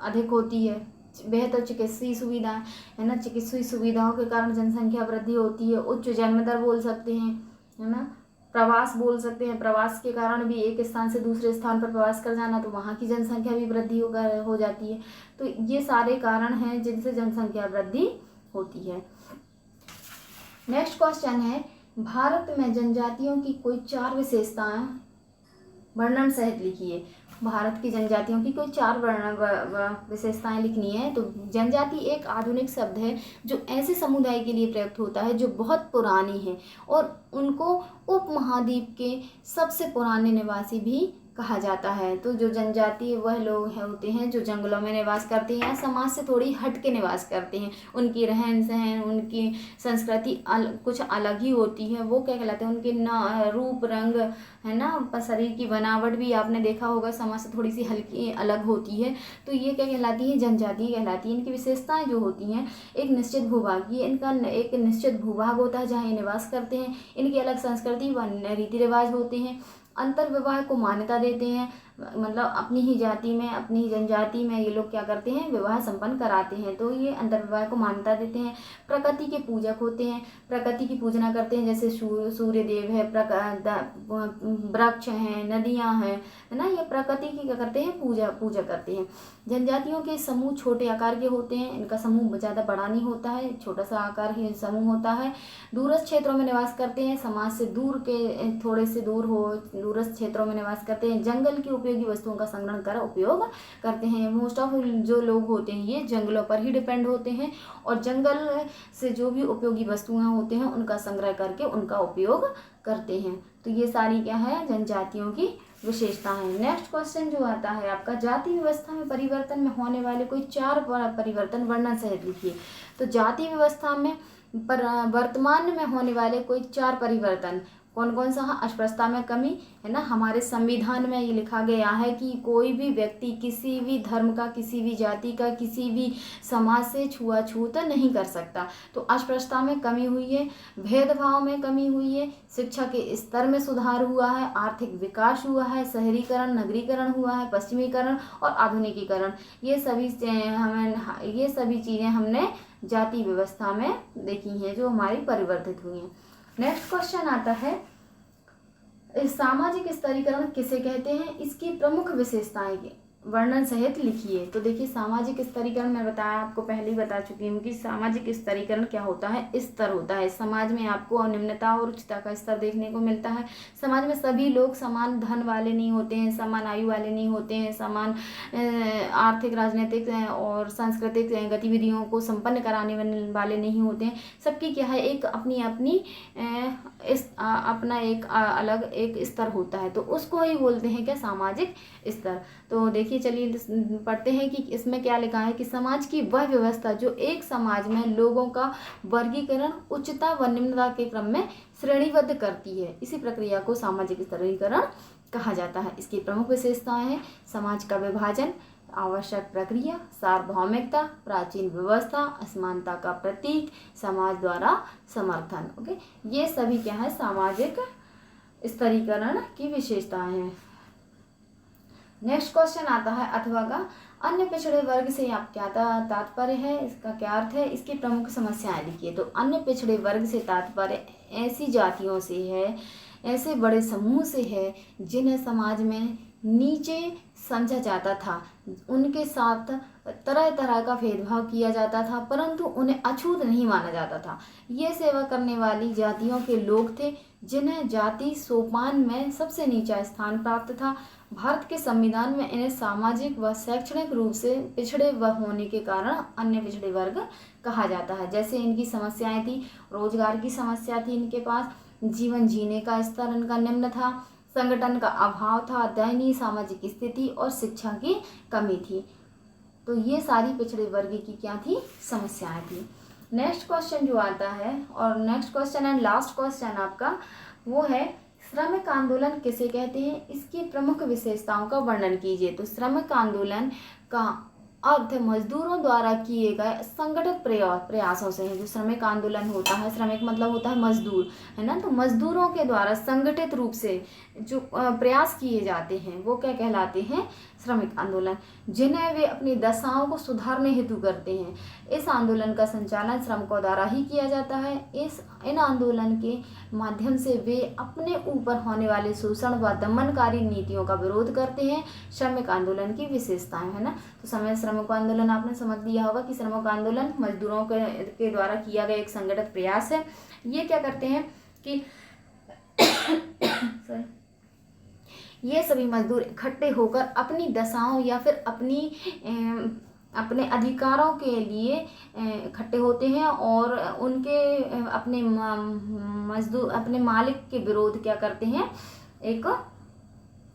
अधिक होती है। बेहतर चिकित्सीय सुविधा है ना, चिकित्सीय सुविधाओं के कारण जनसंख्या वृद्धि होती है। उच्च जन्म दर बोल सकते हैं, है ना। प्रवास बोल सकते हैं, प्रवास के कारण भी एक स्थान से दूसरे स्थान पर प्रवास कर जाना, तो वहाँ की जनसंख्या भी वृद्धि हो जाती है। तो ये सारे कारण हैं जिनसे जनसंख्या वृद्धि होती है। नेक्स्ट क्वेश्चन है, भारत में जनजातियों की कोई 4 विशेषताएं वर्णन सहित लिखिए। भारत की जनजातियों की कोई 4 विशेषताएं लिखनी है। तो जनजाति एक आधुनिक शब्द है जो ऐसे समुदाय के लिए प्रयुक्त होता है जो बहुत पुरानी है और उनको उपमहाद्वीप के सबसे पुराने निवासी भी कहा जाता है। तो जो जनजाति वह लोग होते हैं जो जंगलों में निवास करते हैं या समाज से थोड़ी हट के निवास करते हैं। उनकी रहन सहन, उनकी संस्कृति कुछ अलग ही होती है। वो क्या कहलाते हैं, उनके रूप रंग, है ना, शरीर की बनावट भी आपने देखा होगा समाज से थोड़ी सी हल्की अलग होती है। तो ये क्या कहलाती है, जनजाति कहलाती है। इनकी विशेषताएं जो होती हैं, एक निश्चित भूभाग, ये इनका एक निश्चित भूभाग होता है जहाँ ये निवास करते हैं। इनकी अलग संस्कृति व रीति रिवाज होते हैं। अंतर विवाह को मान्यता देते हैं, मतलब अपनी ही जाति में, अपनी ही जनजाति में ये लोग क्या करते हैं, विवाह संपन्न कराते हैं। तो ये अंतर विवाह को मान्यता देते हैं। प्रकृति के पूजक होते हैं, प्रकृति की पूजना करते हैं, जैसे सूर्य देव है, वृक्ष हैं, नदियां हैं, है ना। ये प्रकृति की क्या करते हैं, पूजा करते हैं। जनजातियों के समूह छोटे आकार के होते हैं, इनका समूह ज़्यादा बड़ा नहीं होता है, छोटा सा आकार ही समूह होता है। दूरस्थ क्षेत्रों में निवास करते हैं, समाज से दूर के थोड़े से दूरस्थ क्षेत्रों में निवास करते हैं। जंगल की उपयोगी वस्तुओं का संग्रहण कर उपयोग करते हैं। मोस्ट ऑफ जो लोग होते हैं ये जंगलों पर ही डिपेंड होते हैं और जंगल से जो भी उपयोगी वस्तुएं होते हैं उनका संग्रह करके उनका उपयोग करते हैं। तो ये सारी क्या है, जनजातियों की विशेषता है। नेक्स्ट क्वेश्चन जो आता है आपका, जाति व्यवस्था में परिवर्तन में होने वाले कोई 4 परिवर्तन वर्णन सहित लिखिए। तो जाति व्यवस्था में वर्तमान में होने वाले कोई 4 परिवर्तन कौन कौन सा? अस्पृश्यता में कमी, है ना। हमारे संविधान में ये लिखा गया है कि कोई भी व्यक्ति किसी भी धर्म का, किसी भी जाति का, किसी भी समाज से छुआछूत नहीं कर सकता। तो अस्पृश्यता में कमी हुई है, भेदभाव में कमी हुई है, शिक्षा के स्तर में सुधार हुआ है, आर्थिक विकास हुआ है, शहरीकरण, नगरीकरण हुआ है, पश्चिमीकरण और आधुनिकीकरण। ये सभी चीज़ें हमने जाति व्यवस्था में देखी हैं जो हमारी परिवर्तित हुई हैं। नेक्स्ट क्वेश्चन आता है, सामाजिक स्तरीकरण किसे कहते हैं, इसकी प्रमुख विशेषताएं वर्णन सहित लिखिए। तो देखिए सामाजिक स्तरीकरण मैं बताया, आपको पहले ही बता चुकी हूँ कि सामाजिक स्तरीकरण क्या होता है, स्तर होता है। समाज में आपको निम्नता और उच्चता का स्तर देखने को मिलता है। समाज में सभी लोग समान धन वाले नहीं होते हैं, समान आयु वाले नहीं होते हैं, समान आर्थिक, राजनीतिक और सांस्कृतिक गतिविधियों को संपन्न कराने वाले नहीं होते हैं। सबकी क्या है, एक अपनी अपनी अपना एक अलग एक स्तर होता है, तो उसको ही बोलते हैं क्या, सामाजिक स्तर। तो देखिए चलिए पढ़ते हैं कि इसमें क्या लिखा है कि समाज की वह व्यवस्था जो एक समाज में लोगों का वर्गीकरण उच्चता व निम्नता के क्रम में श्रेणीबद्ध करती है, इसी प्रक्रिया को सामाजिक स्तरीकरण कहा जाता है। इसकी प्रमुख विशेषताएं हैं समाज का विभाजन, आवश्यक प्रक्रिया, सार्वभौमिकता, प्राचीन व्यवस्था, असमानता का प्रतीक, समाज द्वारा समर्थन। ओके, ये सभी क्या है, सामाजिक स्तरीकरण की विशेषताएं हैं। नेक्स्ट क्वेश्चन आता है अथवा का अन्य पिछड़े वर्ग से आप क्या तात्पर्य है, इसका क्या अर्थ है, इसकी प्रमुख समस्याएं लिखिए। तो अन्य पिछड़े वर्ग से तात्पर्य ऐसी जातियों से है, ऐसे बड़े समूह से है जिन्हें समाज में नीचे समझा जाता था, उनके साथ तरह तरह का भेदभाव किया जाता था, परंतु उन्हें अछूत नहीं माना जाता था। ये सेवा करने वाली जातियों के लोग थे जिन्हें जाति सोपान में सबसे नीचा स्थान प्राप्त था। भारत के संविधान में इन्हें सामाजिक व शैक्षणिक रूप से पिछड़े होने के कारण अन्य पिछड़े वर्ग कहा जाता है। जैसे इनकी समस्याएं थी, रोजगार की समस्या थी इनके पास, जीवन जीने का स्तर इनका निम्न था, संगठन का अभाव था, दयनीय सामाजिक स्थिति और शिक्षा की कमी थी। तो ये सारी पिछड़े वर्ग की क्या थी, समस्याएं थी। नेक्स्ट क्वेश्चन जो आता है, और next question and last question आपका वो है श्रमिक आंदोलन किसे कहते हैं, इसकी प्रमुख विशेषताओं का वर्णन कीजिए। तो श्रमिक आंदोलन का अर्थ मजदूरों द्वारा किए गए संगठित प्रयासों से है। जो श्रमिक आंदोलन होता है, श्रमिक मतलब होता है मजदूर, है ना, तो मजदूरों के द्वारा संगठित रूप से जो प्रयास किए जाते हैं वो क्या कहलाते हैं, श्रमिक आंदोलन, जिन्हें वे अपनी दशाओं को सुधारने हेतु करते हैं। इस आंदोलन का संचालन श्रमिकों द्वारा ही किया जाता है। इन आंदोलन के माध्यम से वे अपने ऊपर होने वाले शोषण व दमनकारी नीतियों का विरोध करते हैं। श्रमिक आंदोलन की विशेषताएं, है ना, तो श्रमिक आंदोलन आपने समझ लिया होगा कि श्रमिक आंदोलन मजदूरों के द्वारा किया गया एक संगठित प्रयास है। ये क्या करते हैं कि ये सभी मजदूर इकट्ठे होकर अपनी दशाओं या फिर अपने अधिकारों के लिए इकट्ठे होते हैं और उनके अपने मालिक के विरोध क्या करते हैं, एक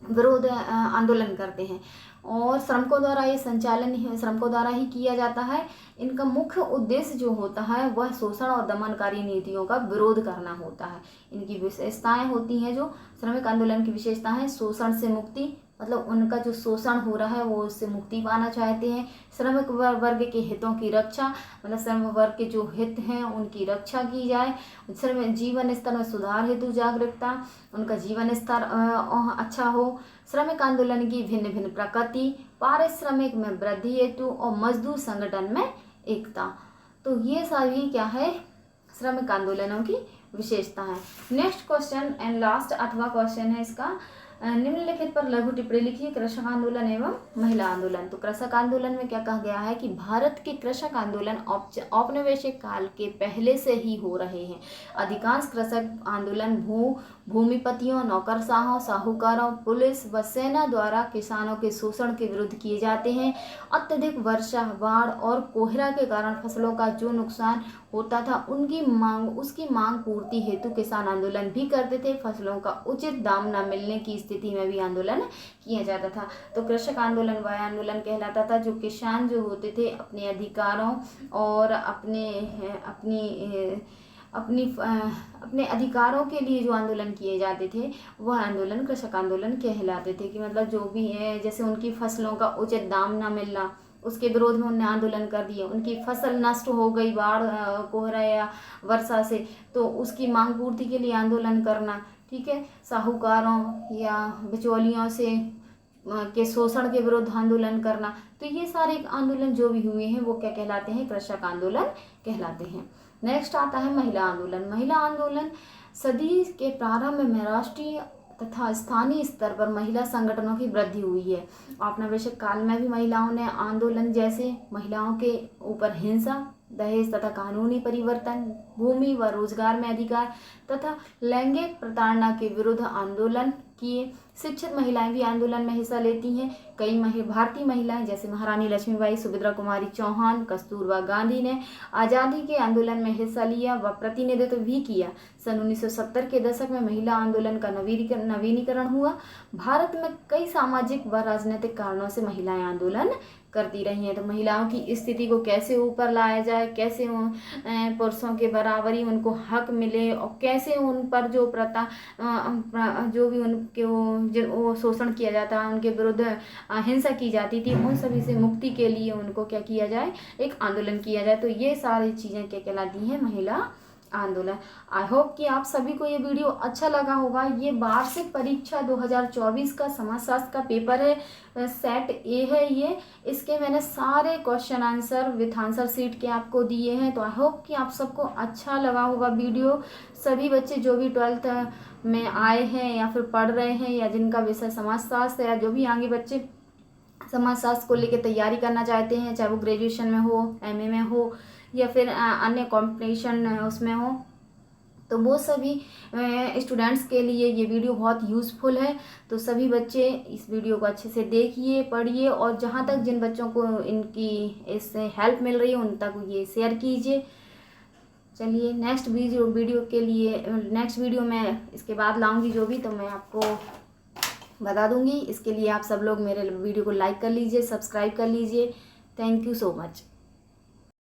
विरोध आंदोलन करते हैं। और श्रमिकों द्वारा ये संचालन श्रमिकों द्वारा ही किया जाता है। इनका मुख्य उद्देश्य जो होता है वह शोषण और दमनकारी नीतियों का विरोध करना होता है। इनकी विशेषताएं होती हैं, जो श्रमिक आंदोलन की विशेषता है, शोषण से मुक्ति, मतलब उनका जो शोषण हो रहा है वो उससे मुक्ति पाना चाहते हैं। श्रमिक वर्ग के हितों की रक्षा, मतलब श्रमिक वर्ग के जो हित हैं उनकी रक्षा की जाए। श्रमिक जीवन स्तर में सुधार हेतु जागरूकता, उनका जीवन स्तर अच्छा हो। श्रमिक आंदोलन की भिन्न भिन्न प्रकृति, पारिश्रमिक में वृद्धि हेतु और मजदूर संगठन में एकता। तो ये सभी क्या है, श्रमिक आंदोलनों की विशेषता है। नेक्स्ट क्वेश्चन एंड लास्ट अथवा क्वेश्चन है इसका, निम्नलिखित पर लघु टिप्पणी लिखिए, कृषक आंदोलन एवं महिला आंदोलन। तो कृषक आंदोलन में क्या कहा गया है कि भारत के कृषक आंदोलन औपनिवेशिक काल के पहले से ही हो रहे हैं। अधिकांश कृषक आंदोलन भूमिपतियों, नौकरशाहों, साहूकारों, पुलिस व सेना द्वारा किसानों के शोषण के विरुद्ध किए जाते हैं। अत्यधिक वर्षा, बाढ़ और कोहरा के कारण फसलों का जो नुकसान होता था उसकी मांग पूर्ति हेतु किसान आंदोलन भी करते थे। फसलों का उचित दाम न मिलने की स्थिति में भी आंदोलन किया जाता था। तो कृषक आंदोलन वह आंदोलन कहलाता था जो किसान जो होते थे अपने अधिकारों और अपने अधिकारों के लिए जो आंदोलन किए जाते थे वह आंदोलन कृषक आंदोलन कहलाते थे। कि मतलब जो भी है, जैसे उनकी फसलों का उचित दाम ना मिलना, उसके विरोध में उन्होंने आंदोलन कर दिया। उनकी फसल नष्ट हो गई बाढ़, कोहरा या वर्षा से, तो उसकी मांग पूर्ति के लिए आंदोलन करना, ठीक है। साहूकारों या बिचौलियों से के शोषण के विरुद्ध आंदोलन करना। तो ये सारे आंदोलन जो भी हुए हैं वो क्या कहलाते हैं, कृषक आंदोलन कहलाते हैं। नेक्स्ट आता है महिला आंदोलन। महिला आंदोलन सदी के प्रारंभ में राष्ट्रीय तथा स्थानीय स्तर पर महिला संगठनों की वृद्धि हुई है। औपनिवेशिक काल में भी महिलाओं ने आंदोलन जैसे महिलाओं के ऊपर हिंसा, दहेज तथा कानूनी परिवर्तन, भूमि व रोजगार में अधिकार तथा लैंगिक प्रताड़ना के विरुद्ध आंदोलन किए। शिक्षित महिलाएं भी आंदोलन में हिस्सा लेती हैं। कई भारतीय महिलाएं जैसे महारानी लक्ष्मीबाई, सुभद्रा कुमारी चौहान, कस्तूरबा गांधी ने आज़ादी के आंदोलन में हिस्सा लिया व प्रतिनिधित्व भी किया। सन 1970 के दशक में महिला आंदोलन का नवीनीकरण हुआ। भारत में कई सामाजिक व राजनीतिक कारणों से महिलाएं आंदोलन करती रही हैं। तो महिलाओं की स्थिति को कैसे ऊपर लाया जाए, कैसे पुरुषों के बराबरी उनको हक मिले और कैसे उन पर जो जो भी उनके वो शोषण किया जाता है, उनके विरुद्ध हिंसा की जाती थी, उन सभी से मुक्ति के लिए उनको क्या किया जाए, एक आंदोलन किया जाए। तो ये सारी चीज़ें क्या कहलाती हैं, महिला आंदोलन। आई होप कि आप सभी को ये वीडियो अच्छा लगा होगा। ये वार्षिक परीक्षा 2024 का समाजशास्त्र का पेपर है, सेट ए है ये। इसके मैंने सारे question answer with answer sheet के आपको दिए हैं। तो आई होप कि आप सबको अच्छा लगा होगा वीडियो। सभी बच्चे जो भी 12th में आए हैं या फिर पढ़ रहे हैं या जिनका विषय समाजशास्त्र है या जो भी आगे बच्चे समाजशास्त्र को लेकर तैयारी करना चाहते हैं, चाहे वो ग्रेजुएशन में हो, एमए में हो या फिर अन्य कॉम्पिटिशन उसमें हो, तो वो सभी स्टूडेंट्स के लिए ये वीडियो बहुत यूज़फुल है। तो सभी बच्चे इस वीडियो को अच्छे से देखिए, पढ़िए और जहाँ तक जिन बच्चों को इनकी इससे हेल्प मिल रही है उन तक ये शेयर कीजिए। चलिए नेक्स्ट वीडियो में इसके बाद लाऊंगी जो भी, तो मैं आपको बता दूंगी। इसके लिए आप सब लोग मेरे वीडियो को लाइक कर लीजिए, सब्सक्राइब कर लीजिए। Thank you so much.